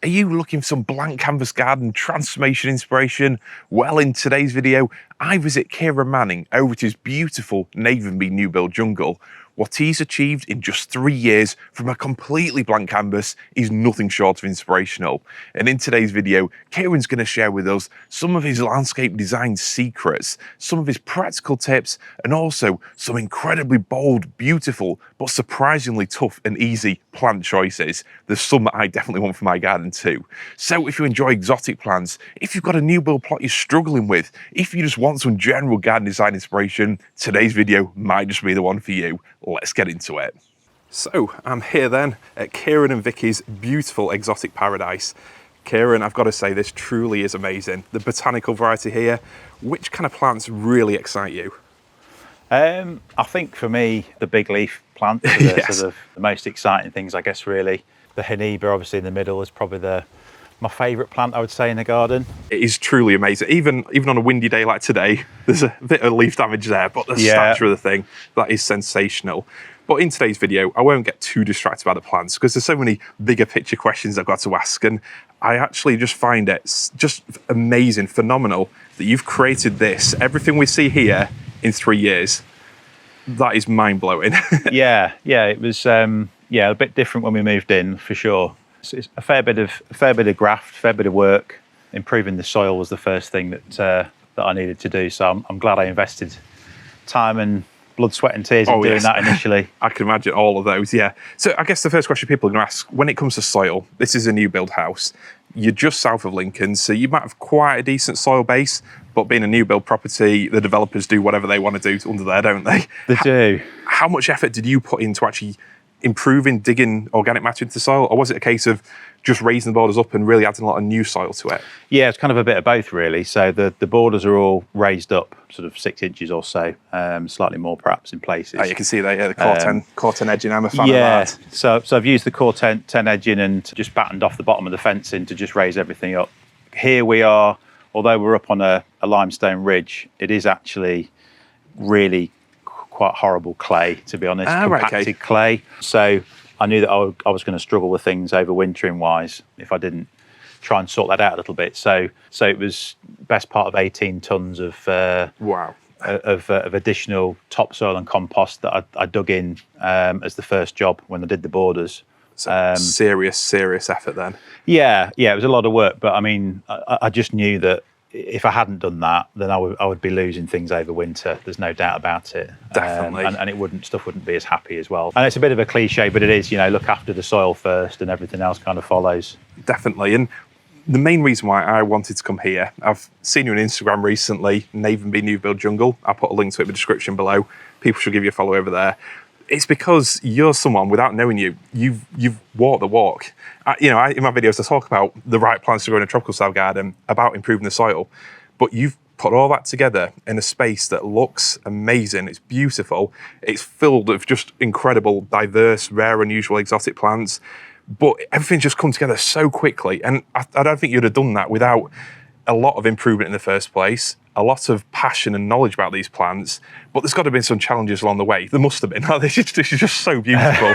Are you looking for some blank canvas garden transformation inspiration? Well, in today's video, I visit Kieron Manning over to his beautiful Navenby New Build Jungle. What he's achieved in just 3 years from a completely blank canvas is nothing short of inspirational. And in today's video, Kieron's going to share with us some of his landscape design secrets, some of his practical tips, and also some incredibly bold, beautiful, but surprisingly tough and easy plant choices. There's some that I definitely want for my garden too. So if you enjoy exotic plants, if you've got a new build plot you're struggling with, if you just want some general garden design inspiration, today's video might just be the one for you. Let's get into it. So I'm here then at Kieron and Vicky's beautiful exotic paradise. Kieron, I've got to say, this truly is amazing. The botanical variety here. Which kind of plants really excite you? I think for me, the big leaf plants are the, Yes. sort of the most exciting things, I guess, really. The Heniba, obviously, in the middle is probably my favourite plant, I would say, in the garden. It is truly amazing. Even on a windy day like today, there's a bit of leaf damage there, but the stature of the thing, that is sensational. But in today's video, I won't get too distracted by the plants because there's so many bigger picture questions I've got to ask. And I actually just find it just amazing, phenomenal that you've created this, everything we see here, in 3 years. That is mind-blowing. yeah, it was a bit different when we moved in, for sure. It's a fair bit of graft, fair bit of work. Improving the soil was the first thing that I needed to do. So I'm glad I invested time and blood, sweat and tears in doing that initially. I can imagine all of those, yeah. So I guess the first question people are going to ask, when it comes to soil, this is a new build house. You're just south of Lincoln, so you might have quite a decent soil base, but being a new build property, the developers do whatever they want to do under there, don't they? They do. How much effort did you put into actually improving, digging organic matter into the soil, or was it a case of just raising the borders up and really adding a lot of new soil to it? Yeah, it's kind of a bit of both, really. So the borders are all raised up sort of 6 inches or so, slightly more perhaps in places. Oh, you can see there, yeah, the core 10 edging. I'm a fan of that. So I've used the core 10 edging and just battened off the bottom of the fencing to just raise everything up. Here we are, although we're up on a limestone ridge, it is actually really quite horrible clay, to be honest, compacted clay. So I knew that I was going to struggle with things over wintering wise if I didn't try and sort that out a little bit. So it was best part of 18 tons of additional topsoil and compost that I dug in as the first job when I did the borders. So serious effort then. Yeah, it was a lot of work, but I mean, I just knew that if I hadn't done that, then I would be losing things over winter. There's no doubt about it. Definitely. And stuff wouldn't be as happy as well. And it's a bit of a cliche, but it is, look after the soil first and everything else kind of follows. Definitely. And the main reason why I wanted to come here, I've seen you on Instagram recently, Navenby New Build Jungle. I'll put a link to it in the description below. People should give you a follow over there. It's because you're someone, without knowing you, you've walked the walk. In my videos, I talk about the right plants to grow in a tropical style garden, about improving the soil, but you've put all that together in a space that looks amazing. It's beautiful. It's filled with just incredible, diverse, rare, unusual, exotic plants, but everything's just come together so quickly. And I don't think you'd have done that without a lot of improvement in the first place, a lot of passion and knowledge about these plants, but there's got to have been some challenges along the way. There must have been. This is just so beautiful.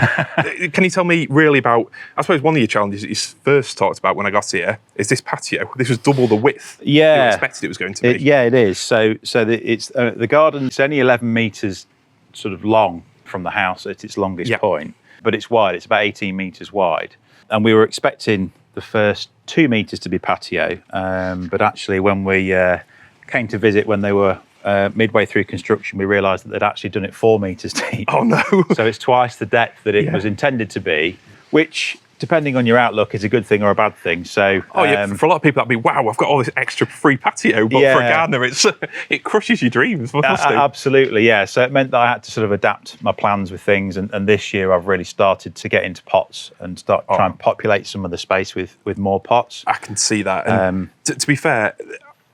Can you tell me really about, I suppose one of your challenges that you first talked about when I got here is this patio. This was double the width you expected it was going to be. It is. So the garden, it's only 11 metres sort of long from the house at its longest point, but it's wide. It's about 18 metres wide. And we were expecting the first 2 metres to be patio, but actually when we came to visit when they were midway through construction, we realised that they'd actually done it 4 metres deep. Oh no! So it's twice the depth that it was intended to be, which, depending on your outlook, is a good thing or a bad thing. So for a lot of people that'd be, wow, I've got all this extra free patio, but for a gardener it crushes your dreams. Absolutely, yeah. So it meant that I had to sort of adapt my plans with things, and this year I've really started to get into pots and try and populate some of the space with more pots. I can see that. And to be fair,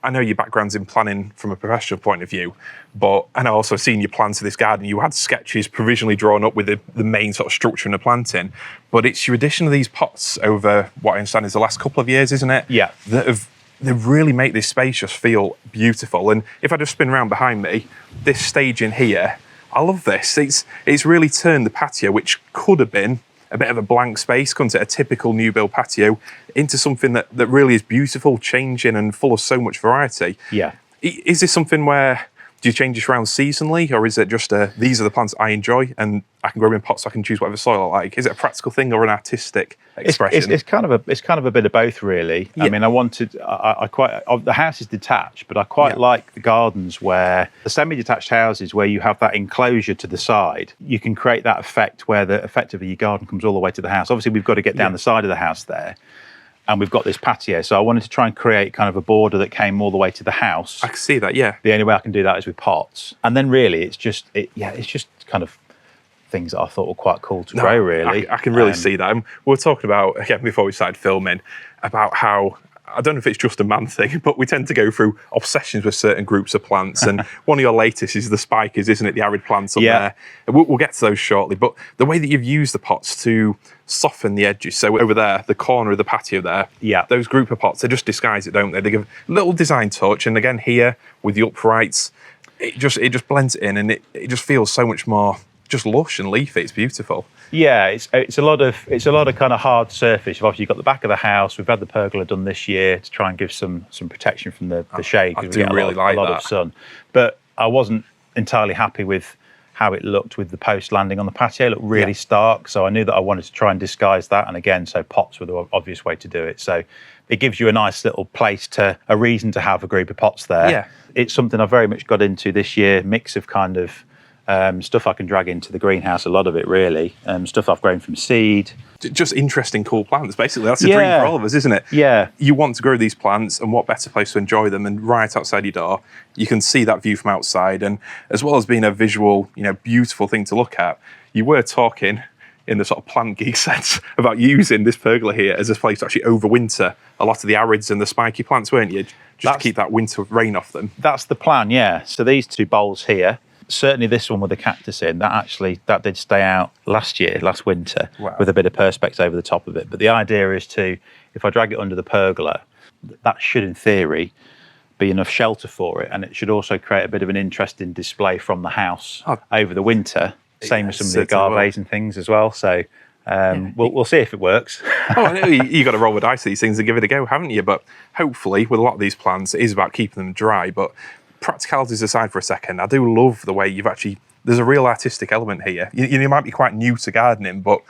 I know your background's in planning from a professional point of view, but and I've also seen your plans for this garden. You had sketches provisionally drawn up with the main sort of structure and the planting, but it's your addition of these pots over what I understand is the last couple of years, isn't it? Yeah. They really make this space just feel beautiful. And if I just spin around behind me, this stage in here, I love this. It's really turned the patio, which could have been a bit of a blank space, couldn't it? A typical new build patio into something that really is beautiful, changing and full of so much variety. Yeah. Is this something where, do you change this around seasonally, or is it just these are the plants I enjoy and I can grow them in pots so I can choose whatever soil I like? Is it a practical thing or an artistic expression? It's kind of a bit of both, really. Yeah. I mean, the house is detached, but I quite like the gardens where the semi-detached houses where you have that enclosure to the side. You can create that effect where effectively your garden comes all the way to the house. Obviously, we've got to get down the side of the house there. And we've got this patio, so I wanted to try and create kind of a border that came all the way to the house. I can see that, yeah. The only way I can do that is with pots, and then really it's just kind of things that I thought were quite cool to grow. Really, I can really see that. And we were talking about again before we started filming about how, I don't know if it's just a man thing, but we tend to go through obsessions with certain groups of plants. And one of your latest is the spikers, isn't it? The arid plants up there. We'll get to those shortly. But the way that you've used the pots to soften the edges. So over there, the corner of the patio there, those group of pots, they just disguise it, don't they? They give a little design touch. And again, here with the uprights, it just blends it in, and it just feels so much more just lush and leafy. It's beautiful. Yeah, it's a lot of kind of hard surface. Obviously, you've got the back of the house. We've had the pergola done this year to try and give some protection from the shade, because we get a lot of sun. But I wasn't entirely happy with how it looked with the post landing on the patio. It looked really stark, so I knew that I wanted to try and disguise that. And again, so pots were the obvious way to do it. So it gives you a nice little place a reason to have a group of pots there. Yeah. It's something I very much got into this year, mix of kind of stuff I can drag into the greenhouse, a lot of it really, stuff I've grown from seed. Just interesting, cool plants, basically. That's a dream for all of us, isn't it? Yeah. You want to grow these plants, and what better place to enjoy them than right outside your door. You can see that view from outside, and as well as being a visual, beautiful thing to look at, you were talking in the sort of plant geek sense about using this pergola here as a place to actually overwinter a lot of the arids and the spiky plants, weren't you? Just to keep that winter rain off them. That's the plan, yeah. So these two bowls here, certainly this one with the cactus in, that did stay out last winter, with a bit of perspex over the top of it. But the idea is if I drag it under the pergola, that should in theory be enough shelter for it, and it should also create a bit of an interesting display from the house over the winter. Same with some of the agaves and things as well. So we'll see if it works. I know you got to roll the dice these things and give it a go, haven't you? But hopefully, with a lot of these plants, it is about keeping them dry. But practicalities aside for a second, I do love the way there's a real artistic element here. You might be quite new to gardening, but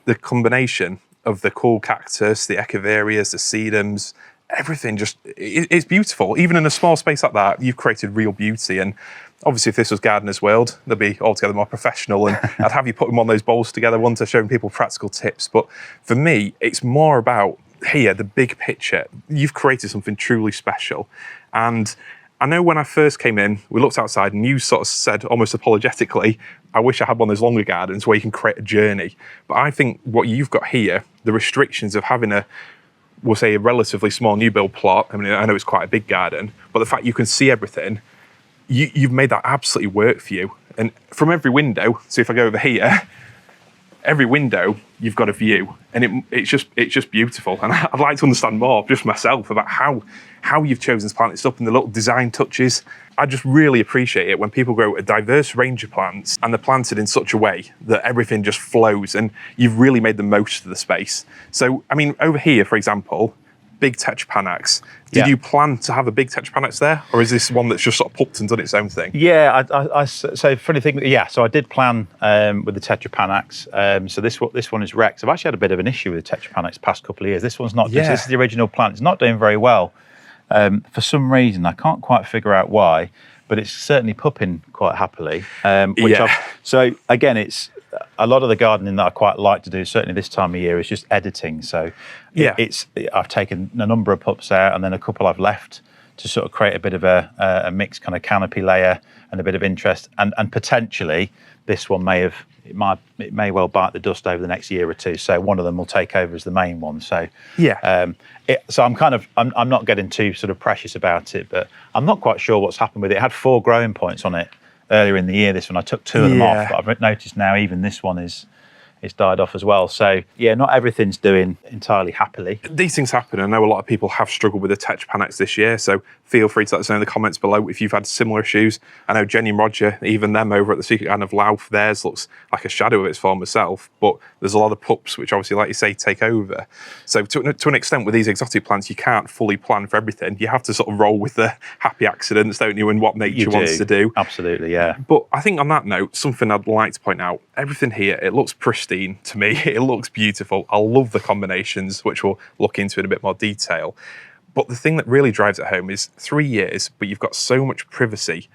the combination of the cool cactus, the echeverias, the sedums, everything it's beautiful. Even in a small space like that, you've created real beauty. And obviously, if this was Gardener's World, they'd be altogether more professional, and I'd have you putting one of those bowls together, one to showing people practical tips. But for me, it's more about here, the big picture. You've created something truly special. And I know when I first came in, we looked outside and you sort of said almost apologetically, I wish I had one of those longer gardens where you can create a journey. But I think what you've got here, the restrictions of having we'll say a relatively small new build plot. I mean, I know it's quite a big garden, but the fact you can see everything, you've made that absolutely work for you. And from every window, so if I go over here, every window you've got a view, and it's just beautiful. And I'd like to understand more just myself about how you've chosen to plant this up and the little design touches. I just really appreciate it when people grow a diverse range of plants and they're planted in such a way that everything just flows, and you've really made the most of the space. So, I mean, over here, for example, big Tetrapanax. Did you plan to have a big Tetrapanax there, or is this one that's just sort of popped and done its own thing? Yeah, so funny thing, so I did plan with the Tetrapanax. So this one is Rex. I've actually had a bit of an issue with the Tetrapanax the past couple of years. This one's not. This is the original plant. It's not doing very well for some reason. I can't quite figure out why, but it's certainly pupping quite happily. So again, it's a lot of the gardening that I quite like to do, certainly this time of year, is just editing. So I've taken a number of pups out, and then a couple I've left to sort of create a bit of a mixed kind of canopy layer and a bit of interest. And potentially this one it may well bite the dust over the next year or two. So one of them will take over as the main one. So so I'm not getting too sort of precious about it, but I'm not quite sure what's happened with it. It had 4 growing points on it earlier in the year. This one, I took 2 of them off, but I've noticed now even this one is it's died off as well. So yeah, not everything's doing entirely happily. These things happen. I know a lot of people have struggled with the Tetrapanax this year, so feel free to let us know in the comments below if you've had similar issues. I know Jenny and Roger, even them over at the Secret Garden of Louth, theirs looks like a shadow of its former self, but there's a lot of pups which obviously, like you say, take over. So to an extent with these exotic plants, you can't fully plan for everything. You have to sort of roll with the happy accidents, don't you, and what nature wants to do. Absolutely, yeah. But I think on that note, something I'd like to point out, everything here, it looks pristine to me. It looks beautiful. I love the combinations, which we'll look into in a bit more detail. But the thing that really drives it home is 3 years, but you've got so much privacy.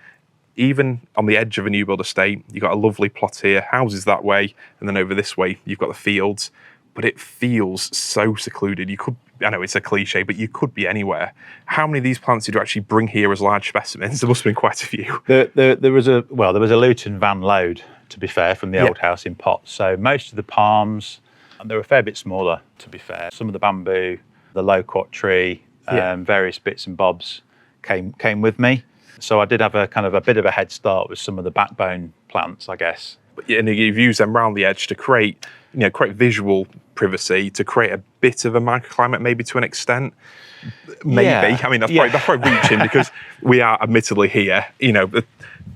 Even on the edge of a new build estate, you've got a lovely plot here, houses that way, and then over this way, you've got the fields. But it feels so secluded. You could, I know it's a cliche, but you could be anywhere. How many of these plants did you actually bring here as large specimens? There must have been quite a few. There was a Luton van load, to be fair, from the old house in pots. So most of the palms, and they were a fair bit smaller, to be fair. Some of the bamboo, the loquat tree, various bits and bobs came with me. So I did have a kind of a bit of a head start with some of the backbone plants, I guess. And you've used them around the edge to create, create visual privacy, to create a bit of a microclimate, maybe to an extent. Maybe. Yeah. I mean, that's probably reaching because we are admittedly here,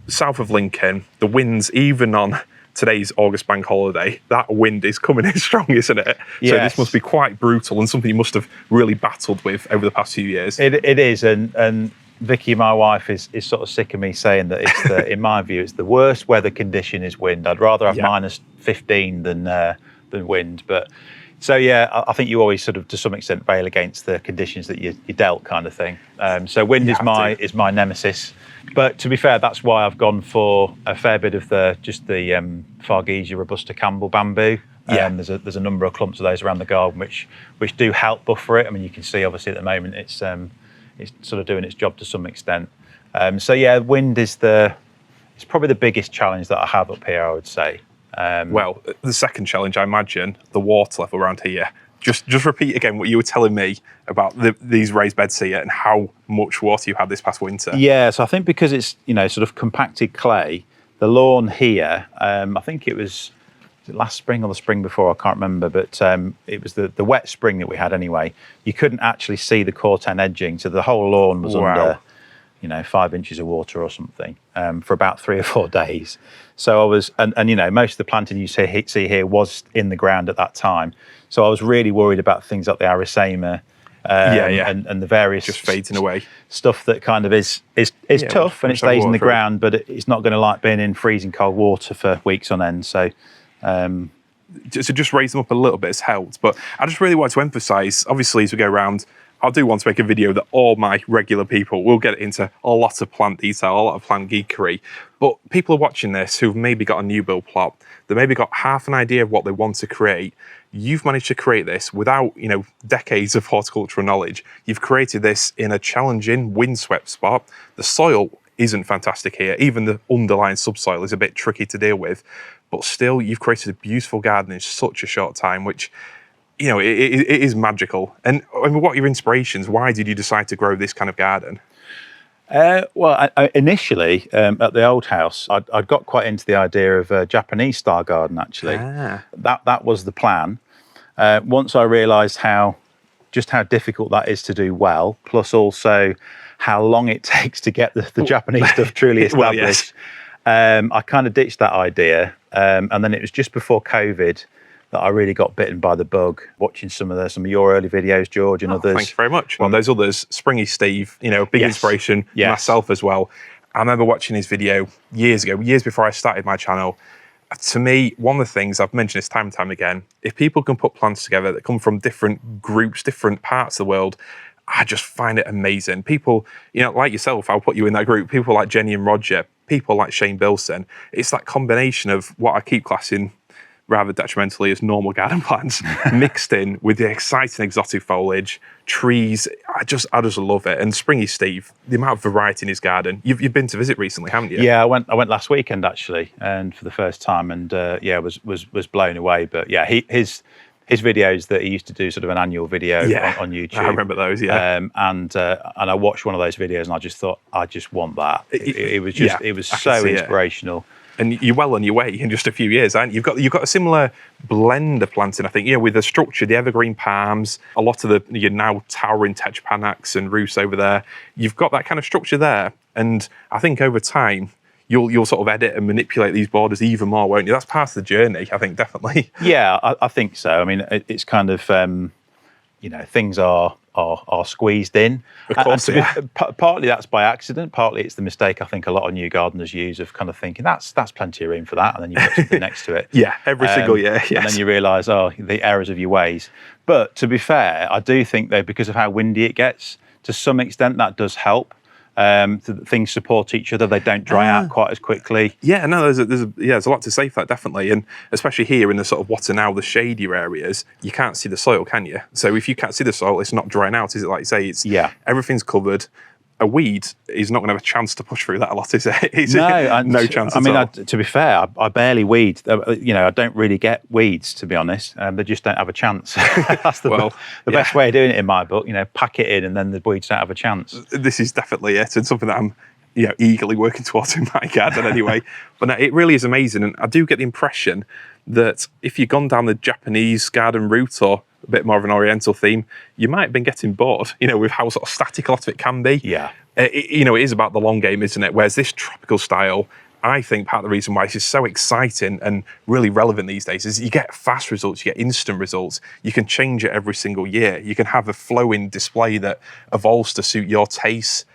south of Lincoln, the winds, even on today's August bank holiday, that wind is coming in strong, isn't it? Yes. So this must be quite brutal and something you must have really battled with over the past few years. It is, and Vicky, my wife, is sort of sick of me saying that it's in my view, it's the worst weather condition is wind. I'd rather have minus 15 than wind. But so yeah, I think you always sort of to some extent bail against the conditions that you dealt, kind of thing. So wind is my nemesis. But to be fair, that's why I've gone for a fair bit of the Fargesia robusta Campbell bamboo. There's a number of clumps of those around the garden which do help buffer it. I mean, you can see obviously at the moment it's sort of doing its job to some extent. So yeah, wind is it's probably the biggest challenge that I have up here, I would say. Well, the second challenge, I imagine, the water level around here. Just repeat again what you were telling me about these raised beds here and how much water you had this past winter. Yeah, so I think because it's sort of compacted clay, the lawn here, I think it was last spring or the spring before, I can't remember, but it was the wet spring that we had anyway. You couldn't actually see the corten edging, so the whole lawn was under 5 inches of water or something for about 3 or 4 days. So I was, and most of the planting you see here was in the ground at that time. So I was really worried about things like the Arisema and the various just fading away stuff that kind of is tough and it stays in the ground, but it's not going to like being in freezing cold water for weeks on end. So just raise them up a little bit has helped. But I just really want to emphasise, obviously, as we go around, I do want to make a video that all my regular people will get into a lot of plant detail, a lot of plant geekery. But people are watching this who've maybe got a new build plot, they maybe got half an idea of what they want to create. You've managed to create this without, decades of horticultural knowledge. You've created this in a challenging, windswept spot. The soil isn't fantastic here. Even the underlying subsoil is a bit tricky to deal with. But still, you've created a beautiful garden in such a short time, which it is magical. And I mean, what are your inspirations? Why did you decide to grow this kind of garden? Well, initially at the old house, I'd got quite into the idea of a Japanese style garden. Actually, that was the plan. Once I realised how difficult that is to do well, plus also how long it takes to get the Japanese stuff truly established, I kind of ditched that idea. And then it was just before COVID that I really got bitten by the bug, watching some of your early videos, George, and others. Thank you very much. Well, those others, Springy Steve, big inspiration, myself as well. I remember watching his video years ago, years before I started my channel. To me, one of the things, I've mentioned this time and time again, if people can put plants together that come from different groups, different parts of the world, I just find it amazing. People, like yourself, I'll put you in that group, people like Jenny and Roger, people like Shane Bilson, it's that combination of what I keep classing rather detrimentally as normal garden plants mixed in with the exciting exotic foliage, trees. I just love it. And Springy Steve, the amount of variety in his garden. You've been to visit recently, haven't you? Yeah, I went last weekend actually, and for the first time, and was blown away. But yeah, his videos that he used to do, sort of an annual video on YouTube. I remember those, and I watched one of those videos and I just thought, I just want that. It was so inspirational. And you're well on your way in just a few years, aren't you? You've got a similar blend of planting, I think. With the structure, the evergreen palms, a lot of your now towering Tetrapanax and Rus over there. You've got that kind of structure there, and I think over time you'll sort of edit and manipulate these borders even more, won't you? That's part of the journey, I think, definitely. Yeah, I think so. I mean, it's kind of things are squeezed in. Of course, partly that's by accident. Partly it's the mistake I think a lot of new gardeners use of kind of thinking that's plenty of room for that, and then you put something next to it. Yeah, every single year. Yes. And then you realise, the errors of your ways. But to be fair, I do think though, because of how windy it gets, to some extent that does help. Things support each other; they don't dry out quite as quickly. Yeah, no, there's a lot to say for that, definitely, and especially here in the sort of what are now the shadier areas, you can't see the soil, can you? So if you can't see the soil, it's not drying out, is it? Like you say, everything's covered. A weed is not going to have a chance to push through that a lot, is it? No chance. I mean, to be fair, I barely weed. I don't really get weeds, to be honest. They just don't have a chance. That's the best way of doing it in my book. Pack it in, and then the weeds don't have a chance. This is definitely it, and something that I'm eagerly working towards in my garden anyway. But no, it really is amazing, and I do get the impression that if you've gone down the Japanese garden route or a bit more of an oriental theme, you might have been getting bored, with how sort of static a lot of it can be. Yeah. It is about the long game, isn't it? Whereas this tropical style, I think part of the reason why this is so exciting and really relevant these days is you get fast results, you get instant results. You can change it every single year. You can have a flowing display that evolves to suit your tastes,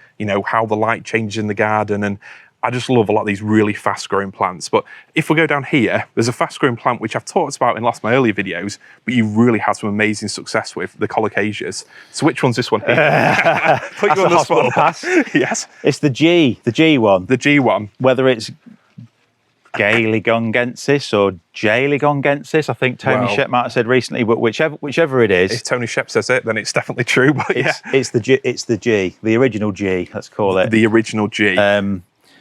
how the light changes in the garden. And I just love a lot of these really fast-growing plants. But if we go down here, there's a fast-growing plant which I've talked about in lots of my earlier videos, but you really had some amazing success with, the Colocasias. So which one's this one here? Put you on the spot. Pass. Yes. It's the G one. The G one. Whether it's Gaeligongensis or Jaeligongensis, I think Tony Shep might have said recently, but whichever it is. If Tony Shep says it, then it's definitely true. But it's the G, the original G, let's call it. The original G.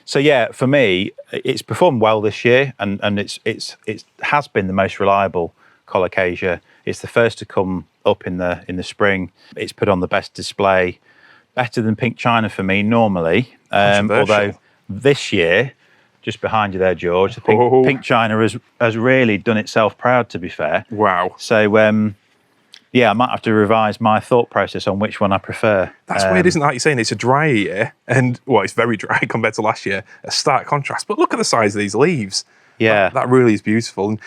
So yeah, for me, it's performed well this year, and it has been the most reliable Colocasia. It's the first to come up in the spring. It's put on the best display, better than pink China for me normally. Although this year, just behind you there, George, I think pink China has really done itself proud. To be fair, wow. So I might have to revise my thought process on which one I prefer. That's weird, isn't it? Like you're saying, it's a dry year, and it's very dry compared to last year. A stark contrast, but look at the size of these leaves. Yeah, that really is beautiful. And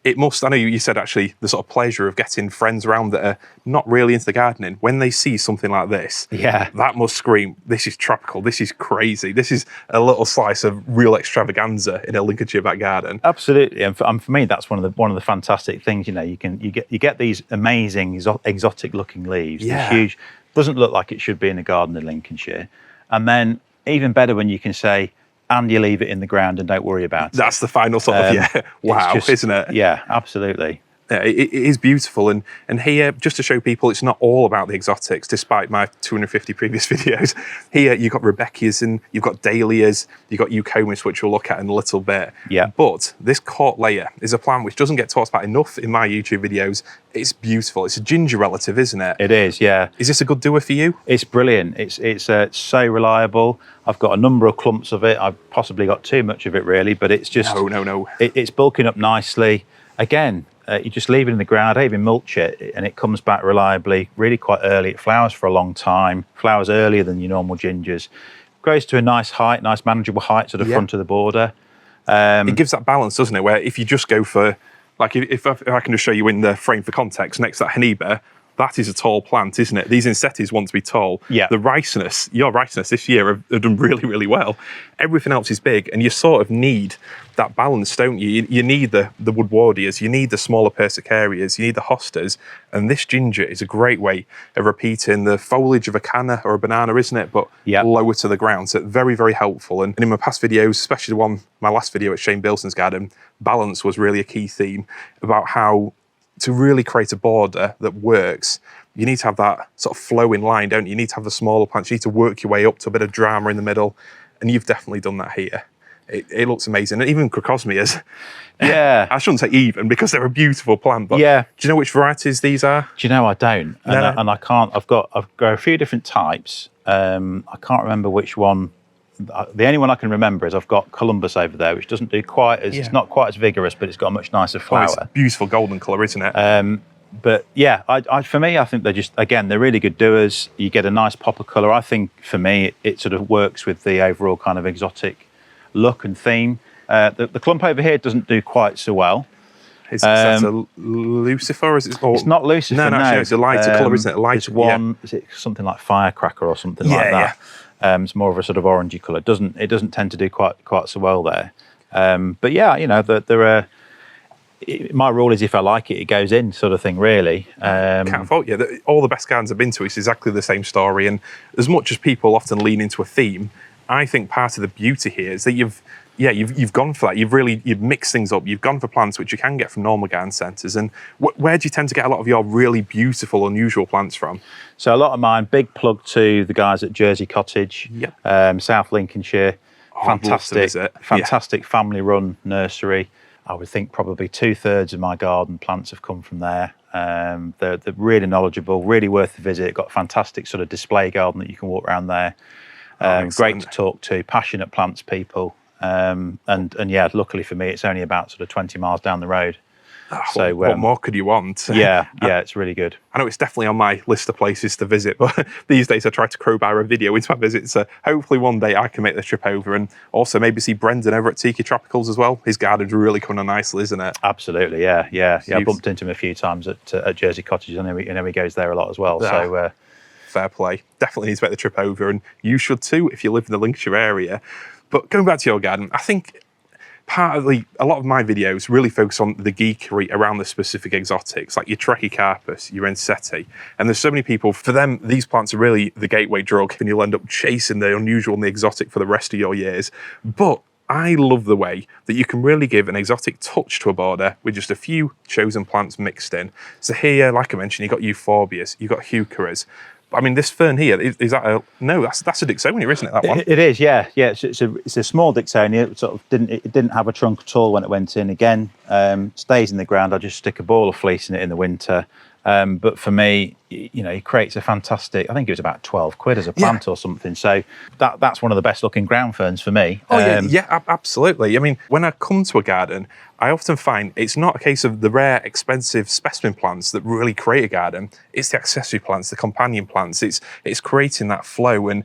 it must. I know you said actually the sort of pleasure of getting friends around that are not really into the gardening. When they see something like this, that must scream, "This is tropical. This is crazy. This is a little slice of real extravaganza in a Lincolnshire back garden." Absolutely, and for me, that's one of the fantastic things. You get these amazing exotic looking leaves. Yeah. Huge. Doesn't look like it should be in a garden in Lincolnshire, and then even better when you can say, and you leave it in the ground and don't worry about it. That's the final sort of, wow, isn't it? Yeah, absolutely. Yeah, it is beautiful, and here, just to show people, it's not all about the exotics, despite my 250 previous videos. Here, you've got Rebecca's, and you've got Dahlias, you've got Eucomis, which we'll look at in a little bit. Yeah. But this Cautleya is a plant which doesn't get talked about enough in my YouTube videos. It's beautiful. It's a ginger relative, isn't it? It is, yeah. Is this a good doer for you? It's brilliant. It's so reliable. I've got a number of clumps of it. I've possibly got too much of it, really, but it's just... No. It's bulking up nicely. Again, you just leave it in the ground, don't even mulch it, and it comes back reliably, really quite early. It flowers for a long time, flowers earlier than your normal gingers. Grows to a nice height, nice manageable height to the front of the border. It gives that balance, doesn't it? Where if you just go for, like if I can just show you in the frame for context, next to that Haniba, that is a tall plant, isn't it? These insetties want to be tall. Yeah. The ricinus, your ricinus this year have done really, really well. Everything else is big, and you sort of need that balance, don't you? You need the woodwardias, you need the smaller persicarias, you need the hostas, and this ginger is a great way of repeating the foliage of a canna or a banana, isn't it? But lower to the ground, so very, very helpful. And in my past videos, especially my last video at Shane Bilson's garden, balance was really a key theme about how to really create a border that works, you need to have that sort of flowing line, don't you? You need to have the smaller plants. You need to work your way up to a bit of drama in the middle, and you've definitely done that here. It looks amazing, and even Crocosmias. Yeah, I shouldn't say even because they're a beautiful plant. But do you know which varieties these are? Do you know I don't, and I can't. I've got a few different types. I can't remember which one the only one I can remember is I've got Columbus over there, which doesn't do quite as, it's not quite as vigorous, but it's got a much nicer flower. It's a beautiful golden colour, isn't it? But yeah, for me, I think they're just, again, they're really good doers. You get a nice pop of colour. I think for me, it sort of works with the overall kind of exotic look and theme. The clump over here doesn't do quite so well. Is that a Lucifer? Is it, it's not Lucifer. No, it's a lighter colour, isn't it? There's one. Is it something like Firecracker or something like that? Yeah. It's more of a sort of orangey colour. It doesn't tend to do quite so well there. But yeah, you know, there are. My rule is if I like it, it goes in, sort of thing, really. Can't fault you. All the best gardens I've been to, it's exactly the same story. And as much as people often lean into a theme, I think part of the beauty here is that you've gone for that. You've mixed things up. You've gone for plants which you can get from normal garden centres. And where do you tend to get a lot of your really beautiful, unusual plants from? So a lot of mine, big plug to the guys at Jersey Cottage, South Lincolnshire. Fantastic family-run nursery. I would think probably 2/3 of my garden plants have come from there. They're really knowledgeable, really worth the visit. Got a fantastic sort of display garden that you can walk around there. Great to talk to, passionate plants people. And yeah, luckily for me, it's only about sort of 20 miles down the road. So what more could you want? Yeah, it's really good. I know it's definitely on my list of places to visit, but these days I try to crowbar a video into my visit. So hopefully one day I can make the trip over and also maybe see Brendan over at Tetrapanax as well. His garden's really coming on nicely, isn't it? Absolutely, yeah. I bumped into him a few times at Jersey Cottage. I know he goes there a lot as well. So fair play. Definitely need to make the trip over, and you should too if you live in the Lincolnshire area. But going back to your garden, I think a lot of my videos really focus on the geekery around the specific exotics, like your Trachycarpus, your Enseti. And there's so many people, for them, these plants are really the gateway drug, and you'll end up chasing the unusual and the exotic for the rest of your years. But I love the way that you can really give an exotic touch to a border with just a few chosen plants mixed in. So here, like I mentioned, you've got euphorbias, you've got heucheras. I mean, this fern here, is that a... No, that's a Dixonia, isn't it, that one? It is, yeah. It's a small Dixonia. It didn't have a trunk at all when it went in. Again, stays in the ground. I just stick a ball of fleece in it in the winter. But for me, you know, he creates a fantastic, I think it was about 12 quid as a plant or something. So that's one of the best looking ground ferns for me. Oh, absolutely. I mean, when I come to a garden, I often find it's not a case of the rare, expensive specimen plants that really create a garden. It's the accessory plants, the companion plants. It's creating that flow. And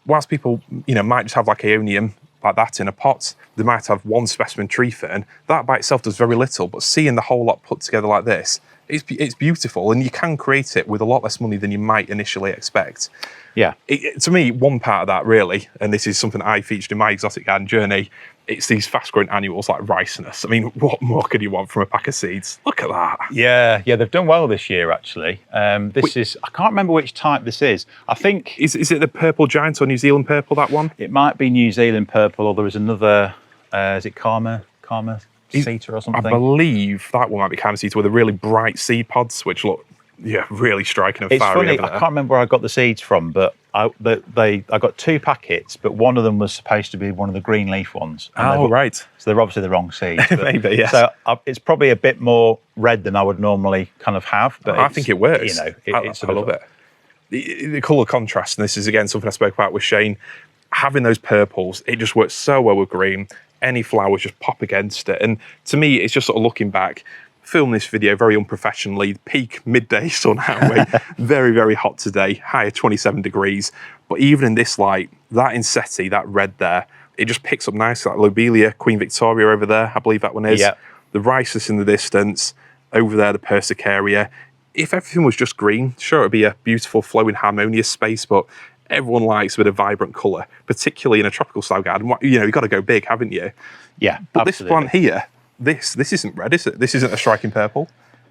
whilst people, you know, might just have like Aeonium like that in a pot, they might have one specimen tree fern. That by itself does very little, but seeing the whole lot put together like this, it's beautiful, and you can create it with a lot less money than you might initially expect. Yeah. To me, one part of that really, and this is something I featured in my exotic garden journey, it's these fast-growing annuals like ricinus. I mean, what more could you want from a pack of seeds? Look at that. Yeah, they've done well this year, actually. I can't remember which type this is. I think... Is it the purple giant or New Zealand purple, that one? It might be New Zealand purple, or there was another, is it Karma Ceta or something? I believe that one might be Karma Ceta with the really bright seed pods, which look, really striking and it's fiery. Funny, I can't remember where I got the seeds from, but I got 2 packets, but one of them was supposed to be one of the green leaf ones. Right. So they're obviously the wrong seeds. Maybe, yes. So it's probably a bit more red than I would normally kind of have. But I think it works. You know, I love it. The colour contrast, and this is again something I spoke about with Shane, having those purples, it just works so well with green. Any flowers just pop against it. And to me, it's just sort of looking back, filming this video very unprofessionally, peak midday sun out way, very, very hot today, high of 27 degrees. But even in this light, that Enseti, that red there, it just picks up nicely. Like Lobelia, Queen Victoria over there, I believe that one is. Yep. The ricinus in the distance, over there, the Persicaria. If everything was just green, sure, it'd be a beautiful, flowing, harmonious space, but everyone likes a bit of vibrant colour, particularly in a tropical style garden. You know, you've got to go big, haven't you? Yeah, but absolutely. This plant here, this isn't red, is it? This isn't a striking purple.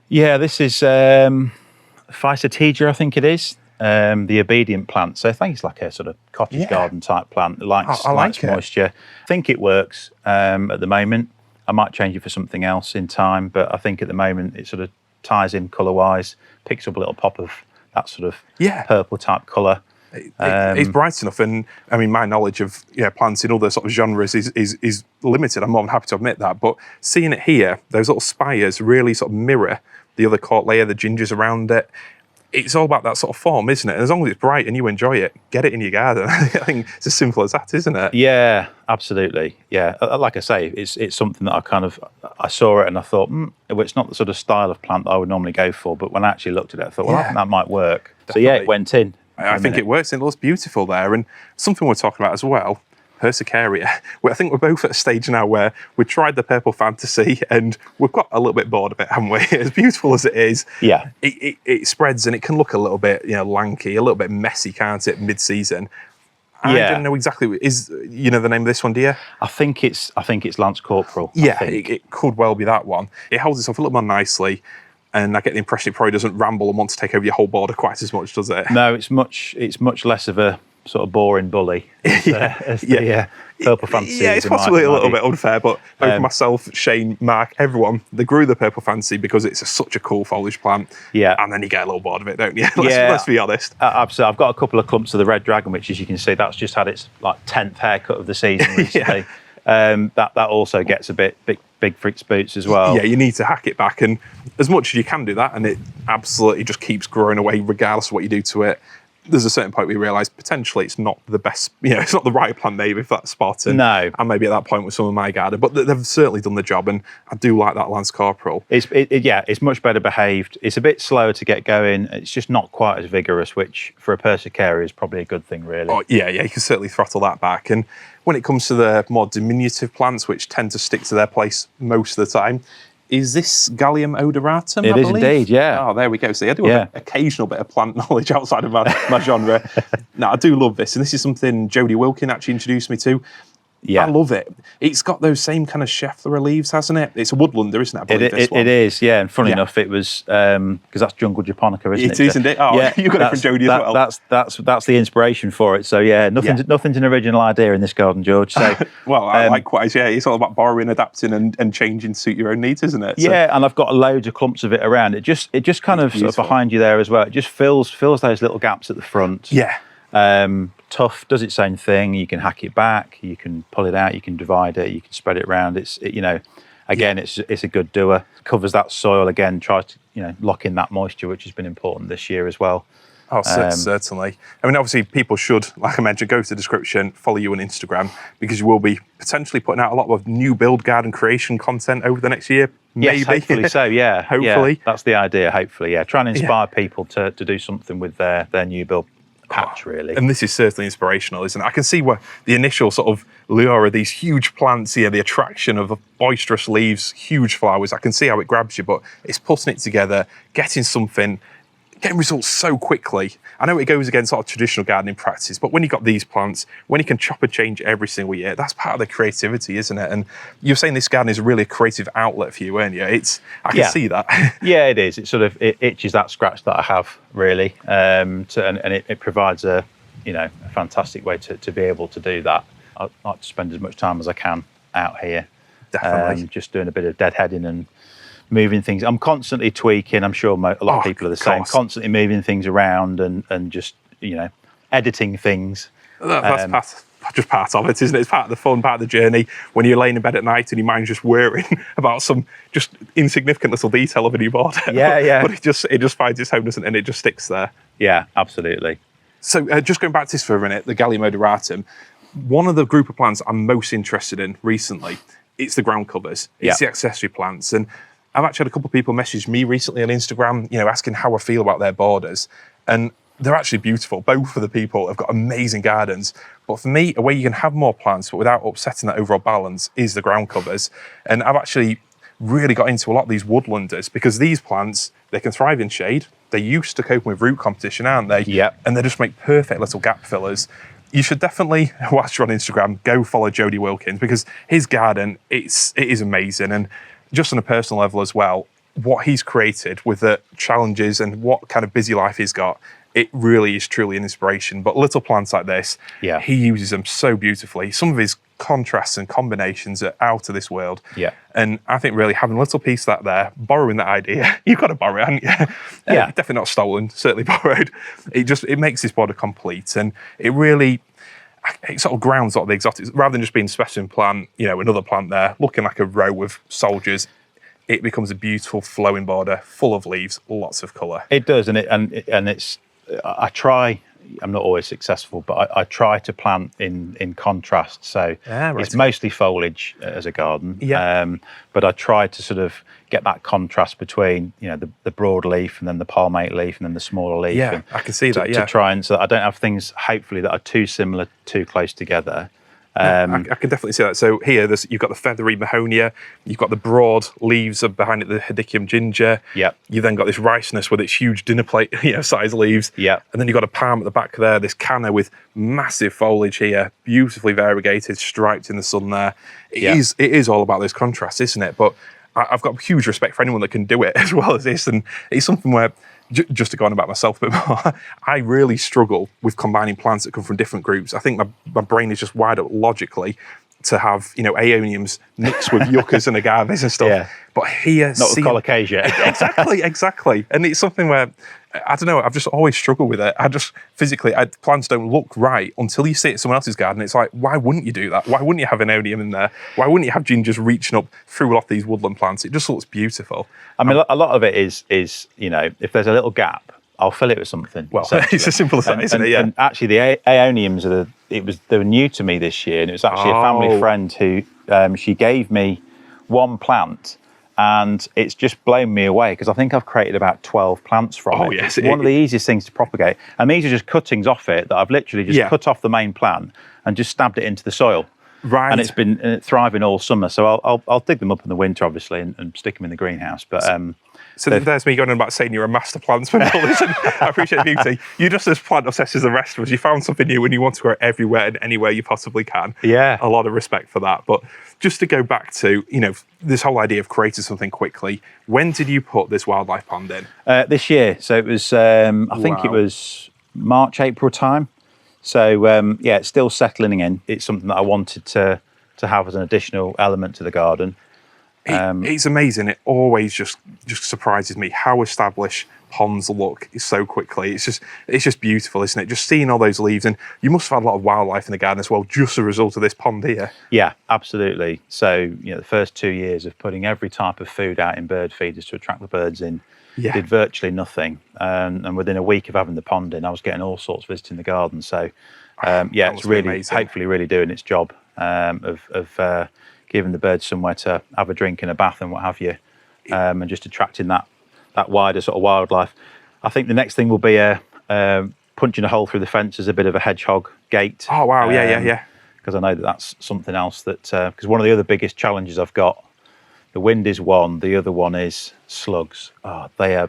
Yeah, this is Physotegia, I think it is. The obedient plant. So I think it's like a sort of cottage garden type plant. It likes moisture. I think it works at the moment. I might change it for something else in time, but I think at the moment it sort of ties in colour-wise, picks up a little pop of that sort of purple type colour. It's bright enough, and I mean, my knowledge of plants in other sort of genres is limited. I'm more than happy to admit that, but seeing it here, those little spires really sort of mirror the other Cautleya, the gingers around it. it's all about that sort of form, isn't it? And as long as it's bright and you enjoy it, get it in your garden. I think it's as simple as that, isn't it? Yeah, absolutely. Yeah, like I say, it's something that I saw it and I thought, well, it's not the sort of style of plant that I would normally go for. But when I actually looked at it, I thought, well, I think that might work. Definitely. So yeah, it went in. I think it works. It looks beautiful there. And something we're talking about as well, Persicaria. I think we're both at a stage now where we've tried the purple fantasy and we've got a little bit bored of it, haven't we? As beautiful as it is, yeah, it spreads and it can look a little bit, lanky, a little bit messy, can't it? Mid-season. I don't know exactly. Is the name of this one, do you? I think it's Lance Corporal. Yeah, it could well be that one. It holds itself a little more nicely. And I get the impression it probably doesn't ramble and want to take over your whole border quite as much, does it? No, it's much less of a sort of boring bully as the purple fantasy. Yeah, it's possibly a little bit unfair, but both myself, Shane, Mark, everyone, they grew the purple fantasy because it's such a cool foliage plant. Yeah. And then you get a little bored of it, don't you? Let's be honest. Absolutely. I've got a couple of clumps of the red dragon, which, as you can see, that's just had its 10th haircut of the season recently. That also gets a bit big for its boots as well. Yeah, you need to hack it back, and as much as you can do that, and it absolutely just keeps growing away regardless of what you do to it. There's a certain point we realise potentially it's not the best, it's not the right plant maybe for that spot. And no. And maybe at that point with some of my garden, but they've certainly done the job, and I do like that Lance Corporal. It's much better behaved. It's a bit slower to get going. It's just not quite as vigorous, which for a Persicaria is probably a good thing, really. Oh, yeah, you can certainly throttle that back. And when it comes to the more diminutive plants, which tend to stick to their place most of the time, is this Gallium odoratum? It is indeed, yeah. Oh, there we go. See, I do have an occasional bit of plant knowledge outside of my genre. No, I do love this. And this is something Jodie Wilkin actually introduced me to. Yeah. I love it. It's got those same kind of Scheffler leaves, hasn't it? It's a woodlander, isn't it? I believe this one. It is, yeah. And funny enough, it was, because that's jungle japonica, isn't it? It is, indeed. Oh, yeah, you got it from Jodie as well. That's the inspiration for it. So yeah, nothing's an original idea in this garden, George. So well, likewise, yeah. It's all about borrowing, adapting, and changing to suit your own needs, isn't it? So, yeah, and I've got loads of clumps of it around. It just kind of sort of behind you there as well. It just fills those little gaps at the front. Yeah. Tough, does its own thing. You can hack it back, you can pull it out, you can divide it, you can spread it around. It's a good doer. Covers that soil again, tries to lock in that moisture, which has been important this year as well. Oh, certainly. I mean, obviously, people should, like I mentioned, go to the description, follow you on Instagram, because you will be potentially putting out a lot of new build garden creation content over the next year. Maybe. Yes, hopefully so, yeah. Hopefully. Yeah, that's the idea, hopefully, yeah. Try and inspire people to do something with their new build patch, really. And this is certainly inspirational, isn't it? I can see where the initial sort of lure of these huge plants here, the attraction of the boisterous leaves, huge flowers, I can see how it grabs you, but it's putting it together, getting results so quickly. I know it goes against sort of traditional gardening practices, but when you've got these plants, when you can chop and change every single year, that's part of the creativity, isn't it? And you're saying this garden is really a creative outlet for you, aren't you? I can see that. Yeah, it is. It itches that scratch that I have, really. And it provides a fantastic way to be able to do that. I like to spend as much time as I can out here. Definitely. Just doing a bit of deadheading and moving things. I'm constantly tweaking. I'm sure a lot of people are the same. Constantly moving things around and just editing things. That's just part of it, isn't it? It's part of the fun, part of the journey. When you're laying in bed at night and your mind's just whirring about some just insignificant little detail of a new border. Yeah. But it just finds its home, doesn't it? And it just sticks there. Yeah, absolutely. So just going back to this for a minute, the Gallium odoratum. One of the group of plants I'm most interested in recently, it's the groundcovers. It's the accessory plants, and I've actually had a couple of people message me recently on Instagram, asking how I feel about their borders. And they're actually beautiful. Both of the people have got amazing gardens. But for me, a way you can have more plants, but without upsetting that overall balance, is the ground covers. And I've actually really got into a lot of these woodlanders because these plants, they can thrive in shade. They're used to coping with root competition, aren't they? Yeah. And they just make perfect little gap fillers. You should definitely, whilst you're on Instagram, go follow Jodie Wilkins because his garden, it is amazing. And just on a personal level as well, what he's created with the challenges and what kind of busy life he's got, it really is truly an inspiration. But little plants like this, he uses them so beautifully. Some of his contrasts and combinations are out of this world. Yeah. And I think really having a little piece of that there, borrowing that idea, you've got to borrow it, haven't you? Yeah. Definitely not stolen, certainly borrowed. It makes this border complete, and it sort of grounds a lot of the exotics, rather than just being a specimen plant, another plant there, looking like a row of soldiers. it becomes a beautiful flowing border, full of leaves, lots of colour. It does, and it's. I try. I'm not always successful, but I try to plant in contrast. So it's mostly foliage as a garden. But I try to sort of get that contrast between, you know, the broad leaf and then the palmate leaf and then the smaller leaf. Yeah, I can see that. To try and so that I don't have things hopefully that are too similar, too close together. I can definitely see that. So here, you've got the feathery mahonia, you've got the broad leaves behind it, the Hedychium ginger. Yep. You've then got this ricinus with its huge dinner plate, size leaves. Yep. And then you've got a palm at the back there, this canna with massive foliage here, beautifully variegated, striped in the sun there. It is all about this contrast, isn't it? But I've got huge respect for anyone that can do it as well as this. And it's something where, just to go on about myself a bit more, I really struggle with combining plants that come from different groups. I think my brain is just wired up logically to have, aeoniums mixed with yuccas and agaves and stuff. Yeah. But here... Not with Colocasia. Exactly. And it's something where, I don't know, I've just always struggled with it. I just, physically, plants don't look right until you see it in someone else's garden. It's like, why wouldn't you do that? Why wouldn't you have an aeonium in there? Why wouldn't you have gingers reaching up through off these woodland plants? It just looks beautiful. I mean, a lot of it is if there's a little gap, I'll fill it with something. Well, it's as simple as that, isn't it? Yeah. And actually, the aeoniums they were new to me this year, and it was actually a family friend who she gave me one plant, and it's just blown me away because I think I've created about 12 plants from it. Yes, it's one of the easiest things to propagate, and these are just cuttings off it that I've literally just cut off the main plant and just stabbed it into the soil. Right. And it's been thriving all summer. So I'll dig them up in the winter, obviously, and stick them in the greenhouse. But so there's me going on about saying you're a master plantsman. I appreciate the beauty. You're just as plant obsessed as the rest of us. You found something new and you want to grow it everywhere and anywhere you possibly can. Yeah. A lot of respect for that. But just to go back to, this whole idea of creating something quickly, when did you put this wildlife pond in? This year. So it was, I think it was March, April time. So it's still settling in. It's something that I wanted to have as an additional element to the garden. It's amazing. It always just surprises me how established ponds look so quickly. It's just beautiful, isn't it? Just seeing all those leaves, and you must have had a lot of wildlife in the garden as well, just as a result of this pond here. Yeah, absolutely. So the first 2 years of putting every type of food out in bird feeders to attract the birds in, did virtually nothing. And within a week of having the pond in, I was getting all sorts visiting the garden. So it's really amazing. Hopefully really doing its job of giving the birds somewhere to have a drink and a bath and what have you, and just attracting that wider sort of wildlife. I think the next thing will be punching a hole through the fence as a bit of a hedgehog gate. Oh wow, yeah. Because I know that's something else that because one of the other biggest challenges I've got, the wind is one, the other one is slugs. Oh, they're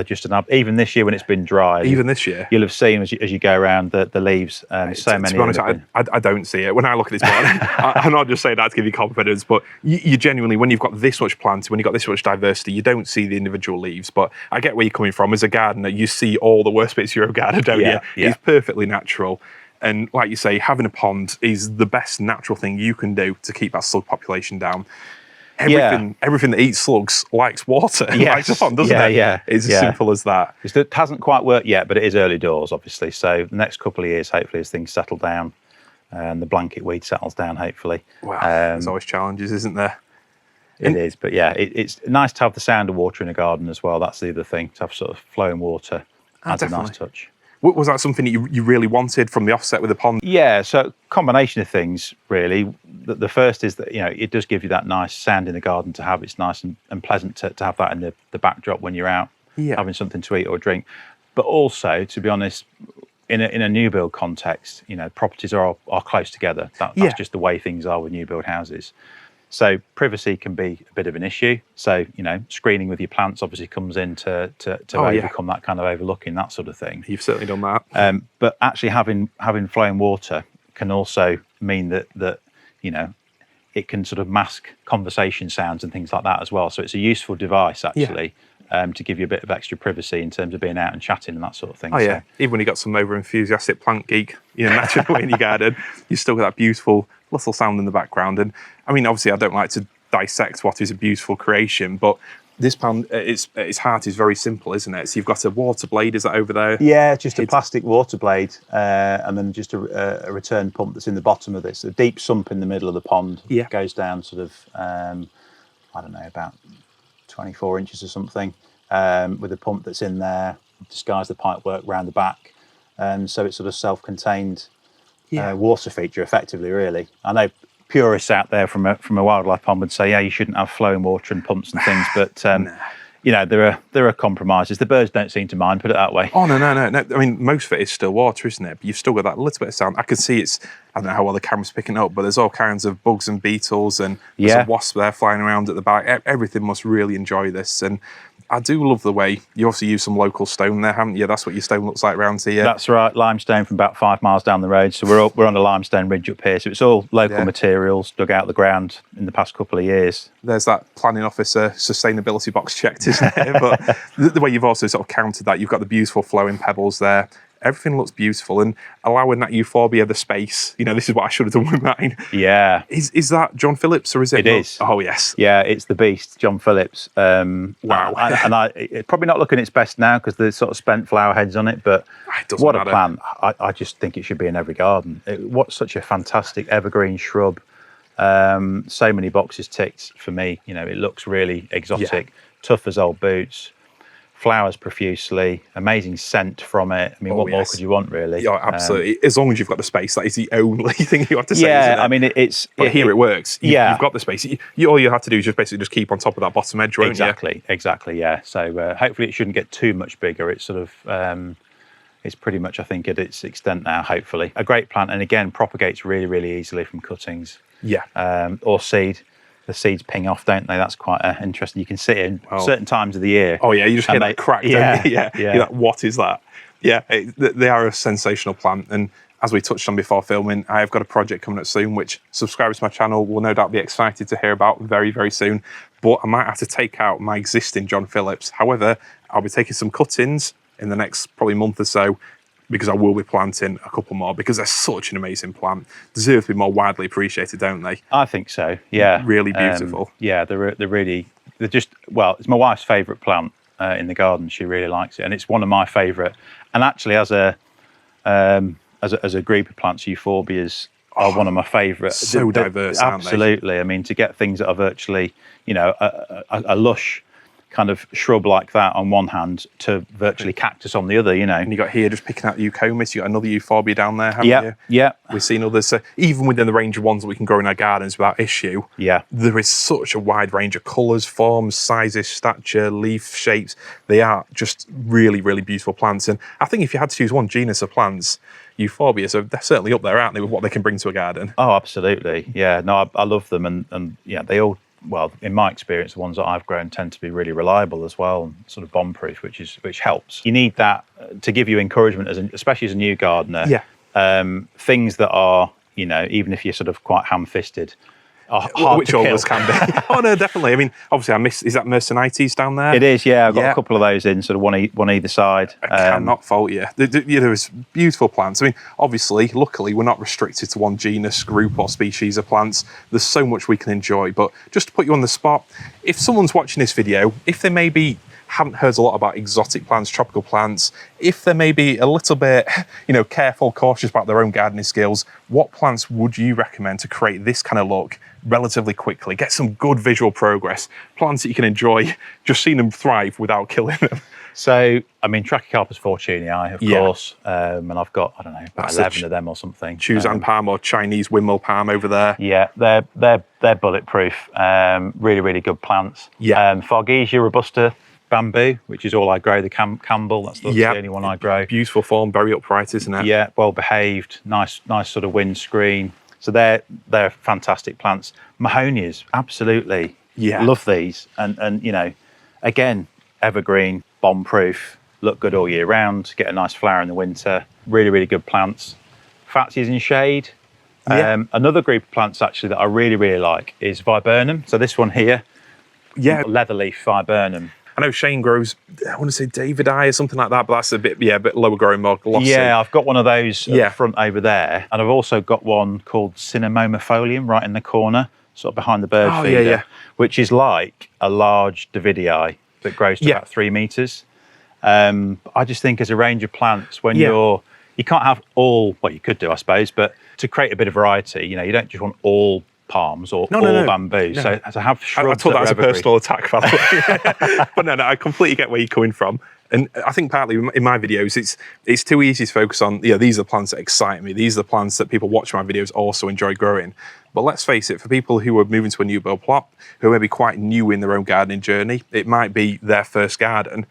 just even this year when it's been dry. Even this year, you'll have seen as you go around the leaves. So many. To be honest, I don't see it when I look at this plant. I'm not just saying that to give you confidence, but you genuinely, when you've got this much planting, when you've got this much diversity, you don't see the individual leaves. But I get where you're coming from. As a gardener, you see all the worst bits of your own garden, don't you? Yeah. It's perfectly natural. And like you say, having a pond is the best natural thing you can do to keep that slug population down. Everything that eats slugs likes water. Likes a pond, doesn't it? Yeah. It's as simple as that. It hasn't quite worked yet, but it is early doors, obviously. So the next couple of years, hopefully, as things settle down and the blanket weed settles down, hopefully. Well, there's always challenges, isn't there? It is, but it's nice to have the sound of water in a garden as well. That's the other thing, to have sort of flowing water adds a nice touch. Was that something that you really wanted from the offset with the pond? Yeah, so combination of things, really. The first is that, it does give you that nice sound in the garden to have. It's nice and pleasant to have that in the backdrop when you're out having something to eat or drink. But also, to be honest, in a new build context, properties are close together. That's just the way things are with new build houses. So privacy can be a bit of an issue. So, screening with your plants obviously comes in to overcome that kind of overlooking, that sort of thing. You've certainly done that. But actually having flowing water can also mean that it can sort of mask conversation sounds and things like that as well. So it's a useful device, actually, to give you a bit of extra privacy in terms of being out and chatting and that sort of thing. Yeah. Even when you got some over-enthusiastic plant geek, naturally in your garden, you still got that beautiful little sound in the background. And I mean, obviously, I don't like to dissect what is a beautiful creation, but this pond, its heart is very simple, isn't it? So you've got a water blade, is that over there? Yeah, just a plastic water blade, and then just a return pump that's in the bottom of this. A deep sump in the middle of the pond goes down sort of, I don't know, about 24 inches or something, with a pump that's in there, disguise the pipework round the back. So it's sort of self-contained water feature effectively, really. I know purists out there from a wildlife pond would say, yeah, you shouldn't have flowing water and pumps and things, but you know, there are compromises. The birds don't seem to mind, put it that way. Oh, no. I mean, most of it is still water, isn't it? But you've still got that little bit of sound. I can see I don't know how well the camera's picking it up, but there's all kinds of bugs and beetles, and there's a wasp there flying around at the back. Everything must really enjoy this. And I do love the way you also use some local stone there, haven't you? That's what your stone looks like around here. That's right, limestone from about 5 miles down the road. So we're on a limestone ridge up here. So it's all local materials dug out of the ground in the past couple of years. There's that planning officer sustainability box checked, isn't there? But the way you've also sort of countered that, you've got the beautiful flowing pebbles there. Everything looks beautiful, and allowing that euphorbia the space. You know, this is what I should have done with mine. Yeah. Is that John Phillips, or is it? It is. Oh, yes. Yeah, it's the beast, John Phillips. Wow. It's probably not looking its best now because there's sort of spent flower heads on it, but what a plant. I just think it should be in every garden. What's such a fantastic evergreen shrub. So many boxes ticked for me. You know, it looks really exotic, tough as old boots. Flowers profusely, amazing scent from it. I mean, what more could you want, really? Yeah, absolutely. As long as you've got the space, that is the only thing you have to say. Yeah, isn't it? I mean, it's. But here it works. You've got the space. All you have to do is just basically just keep on top of that bottom edge, won't you? Exactly. Yeah. So hopefully it shouldn't get too much bigger. It's sort of. It's pretty much, I think, at its extent now. Hopefully, a great plant, and again, propagates really, really easily from cuttings. Yeah. Or seed. The seeds ping off, don't they? That's quite interesting. You can see it in certain times of the year. Oh, yeah, you just hear that crack, don't you? Yeah. You're like, what is that? Yeah, they are a sensational plant. And as we touched on before filming, I have got a project coming up soon, which subscribers to my channel will no doubt be excited to hear about very, very soon. But I might have to take out my existing John Phillips. However, I'll be taking some cuttings in the next probably month or so, because I will be planting a couple more, because they're such an amazing plant. Deserve to be more widely appreciated, don't they? I think so, yeah. Really beautiful. Yeah, they're just, well, it's my wife's favourite plant in the garden. She really likes it, and it's one of my favourite. And actually, as a group of plants, euphorbias are one of my favourite. So diverse, aren't they? Absolutely. I mean, to get things that are virtually, you know, a lush kind of shrub like that on one hand to virtually cactus on the other, you know. And you got here just picking out eucomis, you got another euphorbia down there, haven't you? Yeah. We've seen others, even within the range of ones that we can grow in our gardens without issue. Yeah. There is such a wide range of colours, forms, sizes, stature, leaf shapes. They are just really, really beautiful plants. And I think if you had to choose one genus of plants, euphorbias they're certainly up there, aren't they, with what they can bring to a garden? Oh, absolutely. Yeah, no, I love them, and yeah, they all, well, in my experience, the ones that I've grown tend to be really reliable as well, and sort of bomb-proof, which helps. You need that to give you encouragement, especially as a new gardener. Yeah. Things that are, you know, even if you're sort of quite ham-fisted, are hard which to kill. always can be. Oh no, definitely. I mean, obviously, is that Mercenites down there? It is, yeah. I've got a couple of those in, sort of one either side. I cannot fault you. There's beautiful plants. I mean, obviously, luckily, we're not restricted to one genus, group, or species of plants. There's so much we can enjoy. But just to put you on the spot, if someone's watching this video, if they maybe haven't heard a lot about exotic plants, tropical plants, if they're maybe a little bit, you know, careful, cautious about their own gardening skills, what plants would you recommend to create this kind of look relatively quickly? Get some good visual progress, plants that you can enjoy, just seeing them thrive without killing them. So, I mean, Trachycarpus fortunei, of course, and I've got, I don't know, about 11 of them or something. Chuzan palm or Chinese windmill palm over there. Yeah, they're bulletproof. Really, really good plants. Yeah. Fargesia robusta bamboo, which is all I grow. The Campbell, that's the only one I grow. Beautiful form, very upright, isn't it? Yeah, well behaved, nice sort of wind screen. So they're fantastic plants. Mahonias, absolutely. Yeah. Love these. And you know, again, evergreen, bomb proof, look good all year round, get a nice flower in the winter. Really, really good plants. Fatsias in shade. Yeah. Another group of plants actually that I really, really like is viburnum. So this one here, leatherleaf viburnum. I know Shane grows, I want to say David Eye or something like that, but that's a bit lower growing, more glossy. Yeah, I've got one of those at the front over there. And I've also got one called Cinnamomafolium right in the corner, sort of behind the bird feeder, which is like a large Davidii that grows to about 3 meters. I just think as a range of plants, when you can't have all, well, you could do, I suppose, but to create a bit of variety, you know, you don't just want all palms or No. bamboo. No. So to have I shrubs took that are as a evergreen. personal attack, by the way. But no, I completely get where you're coming from. And I think partly in my videos, it's too easy to focus on, these are the plants that excite me. These are the plants that people watching my videos also enjoy growing. But let's face it, for people who are moving to a new build plot, who may be quite new in their own gardening journey, it might be their first garden.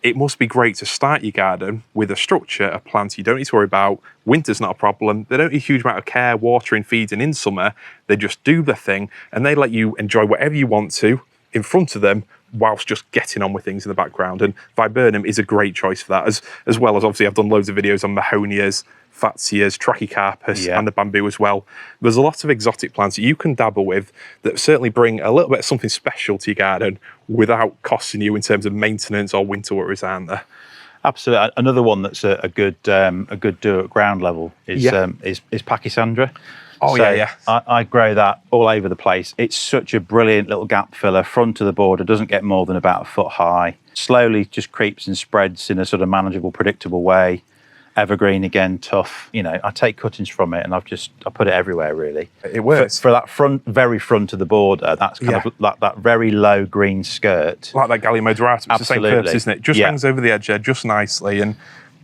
It must be great to start your garden with a structure, a plant you don't need to worry about. Winter's not a problem. They don't need a huge amount of care, watering, feeding in summer. They just do the thing and they let you enjoy whatever you want to in front of them whilst just getting on with things in the background. And viburnum is a great choice for that, as well as obviously I've done loads of videos on mahonias, fatsias, trachycarpus, and the bamboo as well. There's a lot of exotic plants that you can dabble with that certainly bring a little bit of something special to your garden without costing you in terms of maintenance or winter worries, aren't there? Absolutely. Another one that's a good do at ground level is Pachysandra. Oh, so yeah. I grow that all over the place. It's such a brilliant little gap filler, front of the border, doesn't get more than about a foot high. Slowly just creeps and spreads in a sort of manageable, predictable way. Evergreen again, tough. I take cuttings from it and I put it everywhere really. It works. For that very front of the border, that's kind of like that very low green skirt. Like that Gallium moderatum, it's the same purpose, isn't it? Just hangs over the edge there just nicely. And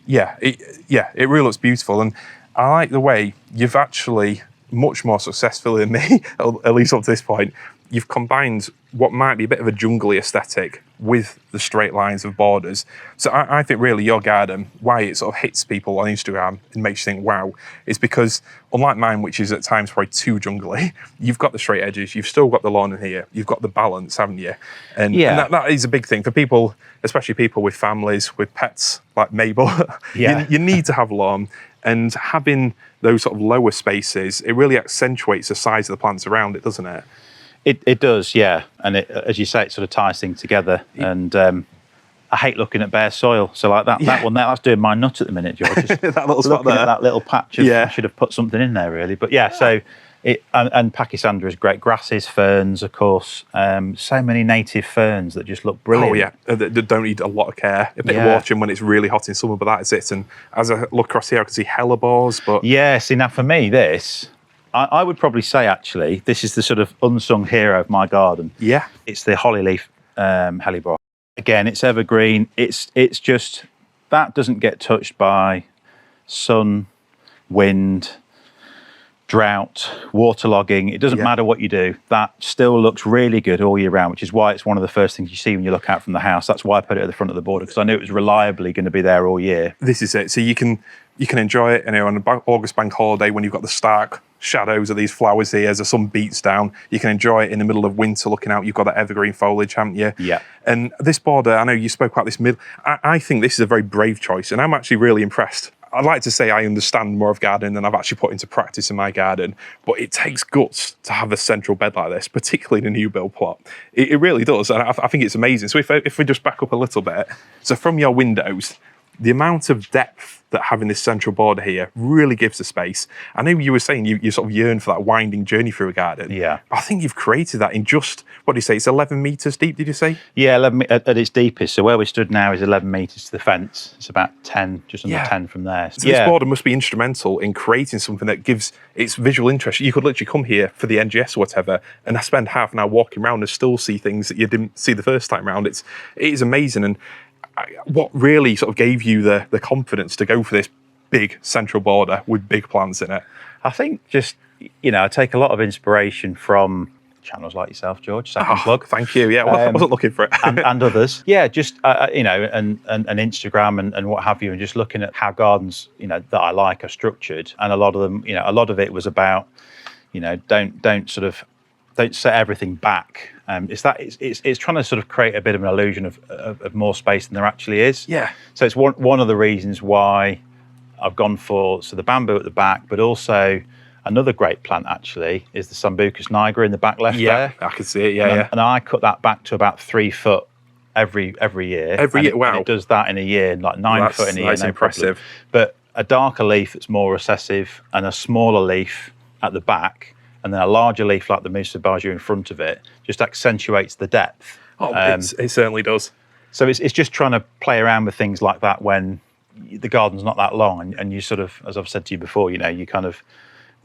it really looks beautiful. And I like the way you've actually, much more successfully than me, at least up to this point, you've combined what might be a bit of a jungly aesthetic with the straight lines of borders. So I think really your garden, why it sort of hits people on Instagram and makes you think, wow, is because unlike mine, which is at times probably too jungly, you've got the straight edges, you've still got the lawn in here, you've got the balance, haven't you? And that is a big thing for people, especially people with families, with pets like Mabel. You need to have lawn. And having those sort of lower spaces, it really accentuates the size of the plants around it, doesn't it? It does, yeah. And as you say, it sort of ties things together. And I hate looking at bare soil. So like that one there, that's doing my nut at the minute, George. Just that little spot there. At that little patch. I should have put something in there, really. But so and Pachysandra is great. Grasses, ferns, of course. So many native ferns that just look brilliant. Oh, yeah. They don't need a lot of care. A bit of watering when it's really hot in summer, but that is it. And as I look across here, I can see hellebores. But see, now for me, I would probably say, actually, this is the sort of unsung hero of my garden. Yeah. It's the hollyleaf hellebore. Again, it's evergreen. It's just, that doesn't get touched by sun, wind, drought, waterlogging. It doesn't matter what you do. That still looks really good all year round, which is why it's one of the first things you see when you look out from the house. That's why I put it at the front of the border, because I knew it was reliably going to be there all year. This is it. So you can enjoy it, on an August bank holiday when you've got the stark shadows of these flowers here as the sun beats down. You can enjoy it in the middle of winter looking out. You've got that evergreen foliage, haven't you? Yeah. And this border, I know you spoke about this I think this is a very brave choice, and I'm actually really impressed. I'd like to say I understand more of gardening than I've actually put into practice in my garden, but it takes guts to have a central bed like this, particularly in a new build plot. It really does, and I think it's amazing. So if we just back up a little bit, so from your windows, the amount of depth that having this central border here really gives the space. I know you were saying you sort of yearn for that winding journey through a garden. Yeah. But I think you've created that in just, what do you say, it's 11 metres deep, did you say? Yeah, 11 at its deepest. So where we stood now is 11 metres to the fence. It's about 10, just under 10 from there. So this border must be instrumental in creating something that gives its visual interest. You could literally come here for the NGS or whatever, and I spend half an hour walking around and still see things that you didn't see the first time round. It is amazing. And what really sort of gave you the confidence to go for this big central border with big plants in it? I think just, I take a lot of inspiration from channels like yourself, George. Second plug. Thank you. Yeah, I wasn't looking for it. and others. Yeah, just, and Instagram and what have you, and just looking at how gardens, that I like are structured. And a lot of them, a lot of it was about, don't set everything back. It's trying to sort of create a bit of an illusion of more space than there actually is. Yeah. So it's one of the reasons why I've gone for the bamboo at the back, but also another great plant actually is the Sambucus nigra in the back left there. I can see it. Yeah, and I cut that back to about 3 foot every year. Every year, wow! And it does that in a year, like 9 foot in a year. That's impressive. But a darker leaf that's more recessive, and a smaller leaf at the back, and then a larger leaf like the Musa Baju in front of it, just accentuates the depth. Oh, it certainly does. So it's just trying to play around with things like that when the garden's not that long, and you sort of, as I've said to you before, you kind of,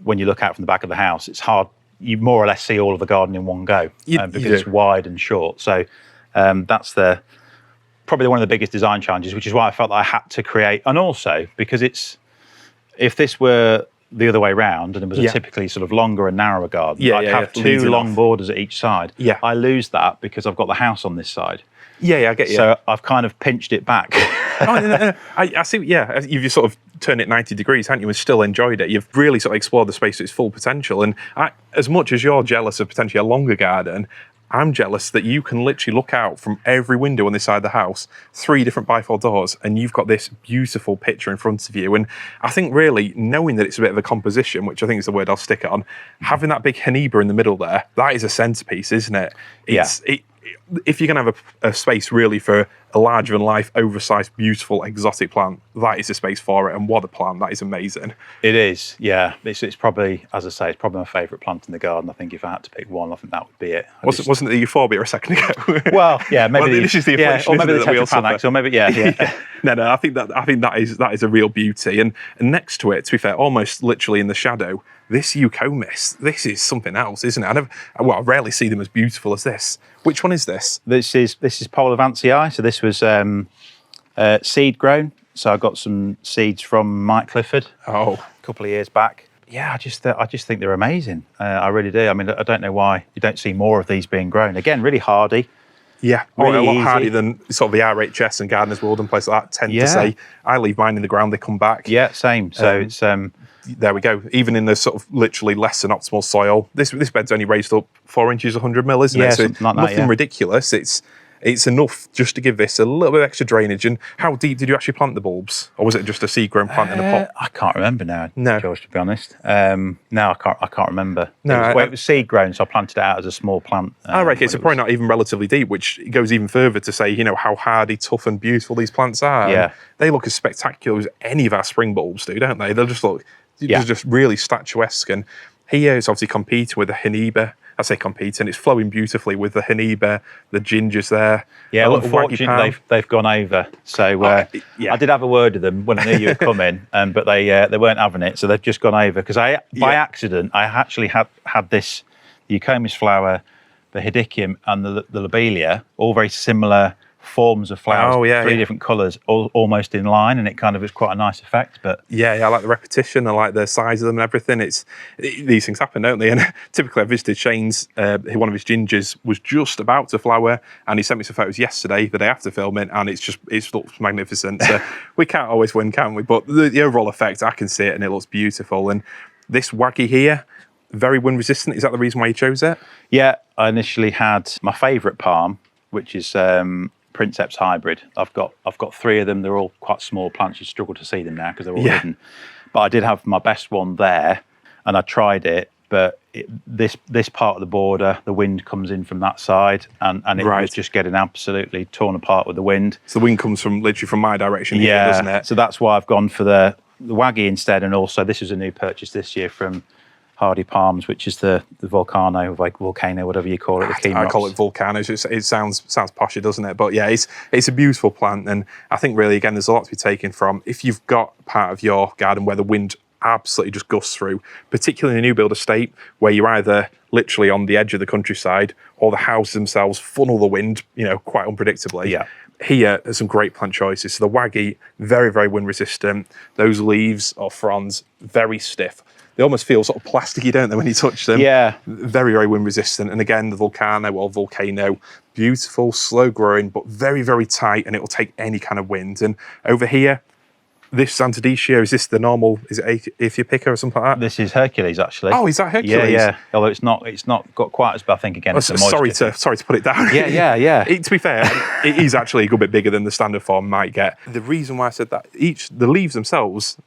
when you look out from the back of the house, it's hard you more or less see all of the garden in one go because it's wide and short. So that's probably one of the biggest design challenges, which is why I felt that I had to create. And also because if this were the other way around and it was a typically sort of longer and narrower garden, I'd have two long borders at each side. Yeah. I lose that because I've got the house on this side. Yeah, I get you. So I've kind of pinched it back. No. I see. Yeah, you've just sort of turned it 90 degrees, haven't you? And still enjoyed it. You've really sort of explored the space to its full potential. And as much as you're jealous of potentially a longer garden, I'm jealous that you can literally look out from every window on this side of the house, 3 different bifold doors, and you've got this beautiful picture in front of you. And I think really knowing that it's a bit of a composition, which I think is the word I'll stick on, having that big Heniba in the middle there, that is a centerpiece, isn't it? If you're going to have a space really for a larger than life, oversized, beautiful, exotic plant, that is the space for it. And what a plant, that is amazing. It is, yeah. It's probably, as I say, it's probably my favourite plant in the garden. I think if I had to pick one, I think that would be it. Wasn't it the euphorbia a second ago? Well, yeah, maybe this is the affliction, or maybe the that we all Tetrapanax, suffer. or maybe No, I think that is a real beauty. And next to it, to be fair, almost literally in the shadow, this eucomis, this is something else, isn't it? I rarely see them as beautiful as this. Which one is this? This is Polar Vancii. So this was seed grown. So I got some seeds from Mike Clifford a couple of years back. Yeah, I just think they're amazing. I really do. I mean, I don't know why you don't see more of these being grown. Again, really hardy. Yeah, really a lot easy. harder than sort of the RHS and Gardener's World and places like that tend to say. I leave mine in the ground, they come back. Yeah, same. So it's there we go. Even in the sort of literally less than optimal soil, this bed's only raised up 4 inches, 100 mil, isn't it? So something like that, nothing ridiculous. It's enough just to give this a little bit of extra drainage. And how deep did you actually plant the bulbs, or was it just a seed-grown plant in a pot? I can't remember now, No. George, to be honest. No, I can't remember. No, it was seed grown, so I planted it out as a small plant. Okay, so probably not even relatively deep, which goes even further to say, how hardy, tough and beautiful these plants are. Yeah. And they look as spectacular as any of our spring bulbs do, don't they? They'll just look just really statuesque. And here it's obviously competing with the Heniba. I say competing, it's flowing beautifully with the Heniba, the gingers there. Yeah, unfortunately they've gone over. So I did have a word with them when I knew you were coming, but they weren't having it, so they've just gone over. Because by accident, I actually had this eucomis flower, the Hidicium and the lobelia, all very similar forms of flowers, 3 different colours, almost in line, and it kind of is quite a nice effect. But I like the repetition, I like the size of them and everything. These things happen, don't they? And typically I visited Shane's, one of his gingers was just about to flower, and he sent me some photos yesterday, the day after filming, and it looks magnificent. So we can't always win, can we? But the overall effect, I can see it and it looks beautiful. And this waggy here, very wind resistant. Is that the reason why you chose it? Yeah, I initially had my favourite palm, which is Princeps hybrid. I've got 3 of them. They're all quite small plants. You struggle to see them now because they're all hidden. But I did have my best one there, and I tried it. But this part of the border, the wind comes in from that side, and it was just getting absolutely torn apart with the wind. So the wind comes literally from my direction here, doesn't it? So that's why I've gone for the waggy instead. And also, this is a new purchase this year from Hardy Palms, which is the Vulcano, like Volcano, whatever you call it. I call it Vulcano. It sounds posher, doesn't it? But yeah, it's a beautiful plant, and I think really again there's a lot to be taken from if you've got part of your garden where the wind absolutely just gusts through, particularly in a new build estate where you're either literally on the edge of the countryside or the houses themselves funnel the wind, quite unpredictably. Yeah. Here, there's some great plant choices. So the waggy, very, very wind resistant. Those leaves or fronds, very stiff. They almost feel sort of plasticky, don't they, when you touch them? Yeah. Very, very wind resistant. And again, the Vulcano or Volcano, beautiful, slow growing, but very, very tight, and it will take any kind of wind. And over here, this Xanthodecia, is this the normal, is it Aethiopica or something like that? This is Hercules, actually. Oh, is that Hercules? Yeah. Although it's not got quite as bad, I think, again. Sorry to put it down. Yeah. To be fair, it is actually a good bit bigger than the standard form might get. The reason why I said that, the leaves themselves,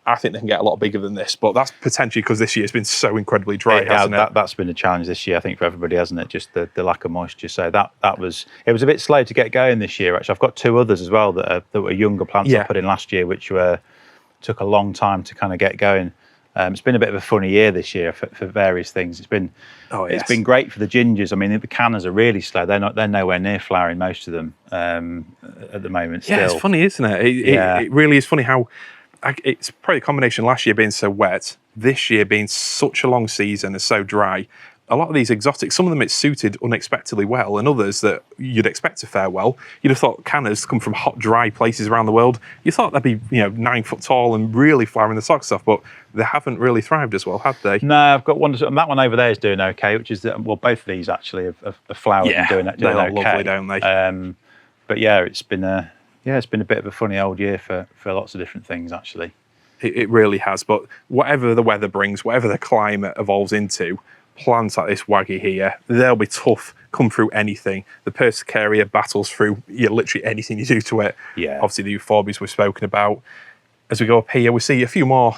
I think they can get a lot bigger than this, but that's potentially because this year's been so incredibly dry, hasn't it? That's been a challenge this year, I think, for everybody, hasn't it? Just the lack of moisture. So it was a bit slow to get going this year. Actually, I've got 2 others as well that were younger plants I put in last year, which took a long time to kind of get going. It's been a bit of a funny year this year for various things. It's been great for the gingers. I mean, the cannas are really slow. They're nowhere near flowering, most of them at the moment. Still. Yeah, it's funny, isn't it? It really is funny how it's probably a combination last year being so wet, this year being such a long season and so dry. A lot of these exotics, some of them it's suited unexpectedly well, and others that you'd expect to fare well. You'd have thought cannas come from hot, dry places around the world. You thought they'd be, 9 foot tall and really flowering the socks off, but they haven't really thrived as well, have they? No, I've got one, and that one over there is doing okay, which is, well, both of these actually have flowered and doing okay. They look lovely, don't they? But yeah, it's been a bit of a funny old year for lots of different things, actually. It really has, but whatever the weather brings, whatever the climate evolves into, plants like this waggy here, they'll be tough, come through anything. The Persicaria battles through literally anything you do to it. Yeah. Obviously the euphorbias we've spoken about. As we go up here, we see a few more,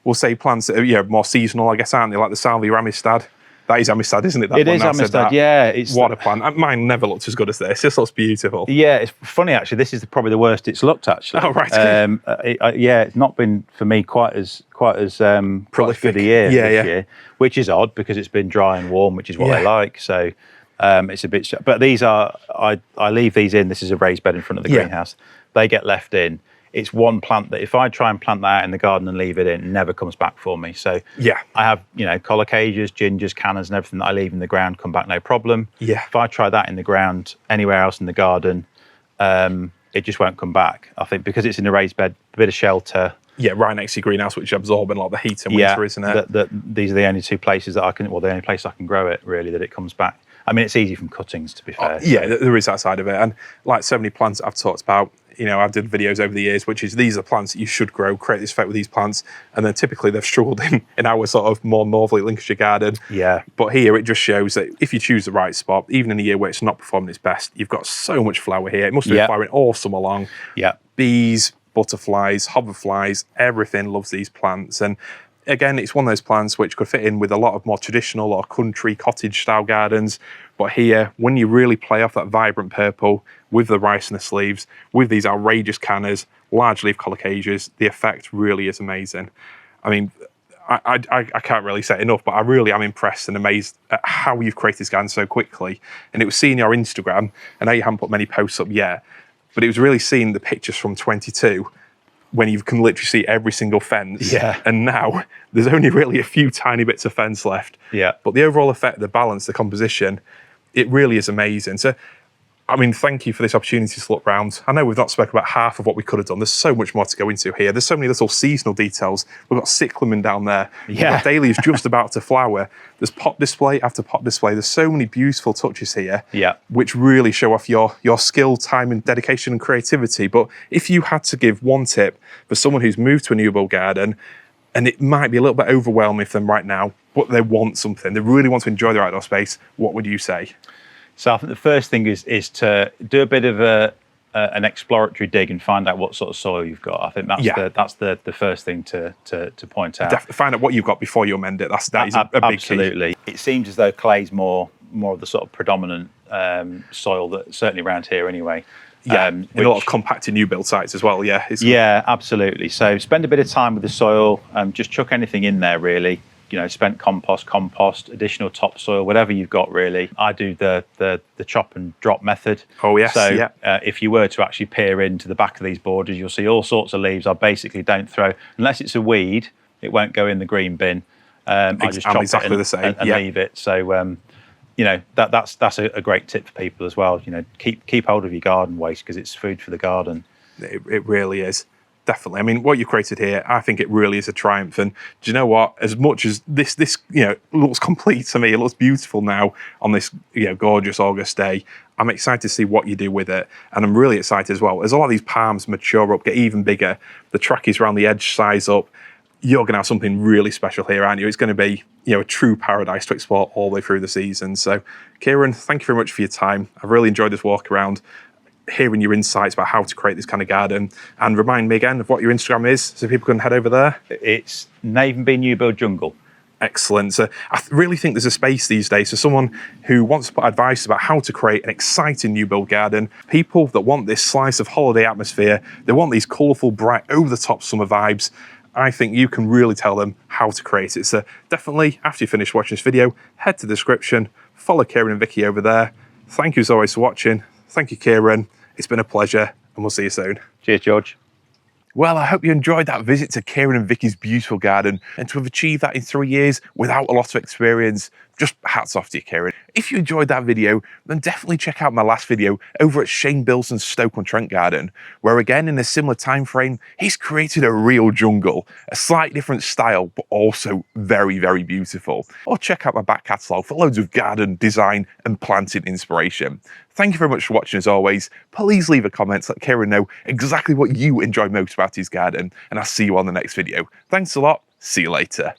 we'll say plants that are more seasonal, I guess, aren't they? Like the Salvia amistad. That is amistad, isn't it? It is amistad, yeah. What a plant. Mine never looked as good as this. This looks beautiful. Yeah, it's funny, actually. This is probably the worst it's looked, actually. Oh, right. It's not been, for me, quite as prolific a year this year, which is odd because it's been dry and warm, which is what I like. So it's a bit... But these are... I leave these in. This is a raised bed in front of the greenhouse. They get left in. It's one plant that if I try and plant that out in the garden and leave it in, it never comes back for me. So I have, Colocasias, gingers, cannas and everything that I leave in the ground come back no problem. Yeah. If I try that in the ground anywhere else in the garden, it just won't come back. I think because it's in a raised bed, a bit of shelter. Yeah, right next to your greenhouse, which absorbing a lot of the heat in winter, isn't it? These are the only two places that the only place I can grow it, really, that it comes back. I mean, it's easy from cuttings, to be fair. There is that side of it. And like so many plants I've talked about, I've did videos over the years, which is these are plants that you should grow, create this effect with these plants. And then typically they've struggled in our sort of more northerly Lincolnshire garden. Yeah. But here it just shows that if you choose the right spot, even in a year where it's not performing its best, you've got so much flower here. It must have been flowering all summer long. Yeah. Bees, butterflies, hoverflies, everything loves these plants. And again, it's one of those plants which could fit in with a lot of more traditional or country cottage style gardens. But here, when you really play off that vibrant purple with the ricinus leaves, with these outrageous cannas, large leaf colocasias, the effect really is amazing. I mean, I can't really say it enough, but I really am impressed and amazed at how you've created this garden so quickly. And it was seeing your Instagram, I know you haven't put many posts up yet, but it was really seeing the pictures from 22 when you can literally see every single fence. Yeah. And now there's only really a few tiny bits of fence left. Yeah. But the overall effect, the balance, the composition, it really is amazing. So, I mean, thank you for this opportunity to look round. I know we've not spoken about half of what we could have done. There's so much more to go into here. There's so many little seasonal details. We've got cyclamen down there. Yeah. We've got dahlias just about to flower. There's pot display after pot display. There's so many beautiful touches here, which really show off your skill, time and dedication and creativity. But if you had to give one tip for someone who's moved to a new build garden, and it might be a little bit overwhelming for them right now, but they want something, they really want to enjoy their outdoor space, what would you say? So I think the first thing is to do a bit of an exploratory dig and find out what sort of soil you've got. I think that's the first thing to point out. Find out what you've got before you amend it. That is a big absolutely key. It seems as though clay's more of the sort of predominant soil that certainly around here anyway. Yeah, in a lot of compacted new build sites as well. Yeah. Absolutely. So spend a bit of time with the soil. Just chuck anything in there really. Spent compost, additional topsoil, whatever you've got really. I do the chop and drop method. Oh yes. So if you were to actually peer into the back of these borders, you'll see all sorts of leaves. I basically don't throw, unless it's a weed, it won't go in the green bin. I just chop exactly it the same. and leave it. So that's a great tip for people as well. Keep hold of your garden waste because it's food for the garden. It really is. Definitely. I mean, what you created here, I think it really is a triumph. And do you know what? As much as this looks complete to me, it looks beautiful now on this gorgeous August day. I'm excited to see what you do with it. And I'm really excited as well. As a lot of these palms mature up, get even bigger, the trackies around the edge size up, you're going to have something really special here, aren't you? It's going to be a true paradise to explore all the way through the season. So, Kieron, thank you very much for your time. I've really enjoyed this walk around, hearing your insights about how to create this kind of garden. And remind me again of what your Instagram is so people can head over there. It's Navenby New Build Jungle. Excellent. So I really think there's a space these days for someone who wants to put advice about how to create an exciting new build garden. People that want this slice of holiday atmosphere, they want these colourful, bright, over-the-top summer vibes. I think you can really tell them how to create it. So definitely, after you finish watching this video, head to the description, follow Kieron and Vicky over there. Thank you as always for watching. Thank you, Kieron. It's been a pleasure, and we'll see you soon. Cheers, George. Well, I hope you enjoyed that visit to Kieron and Vicky's beautiful garden, and to have achieved that in 3 years without a lot of experience. Just hats off to you, Kieron. If you enjoyed that video, then definitely check out my last video over at Shane Bilson's Stoke-on-Trent garden, where again, in a similar time frame, he's created a real jungle, a slight different style, but also very, very beautiful. Or check out my back catalogue for loads of garden, design, and planting inspiration. Thank you very much for watching as always. Please leave a comment, let Kieron know exactly what you enjoy most about his garden, and I'll see you on the next video. Thanks a lot, see you later.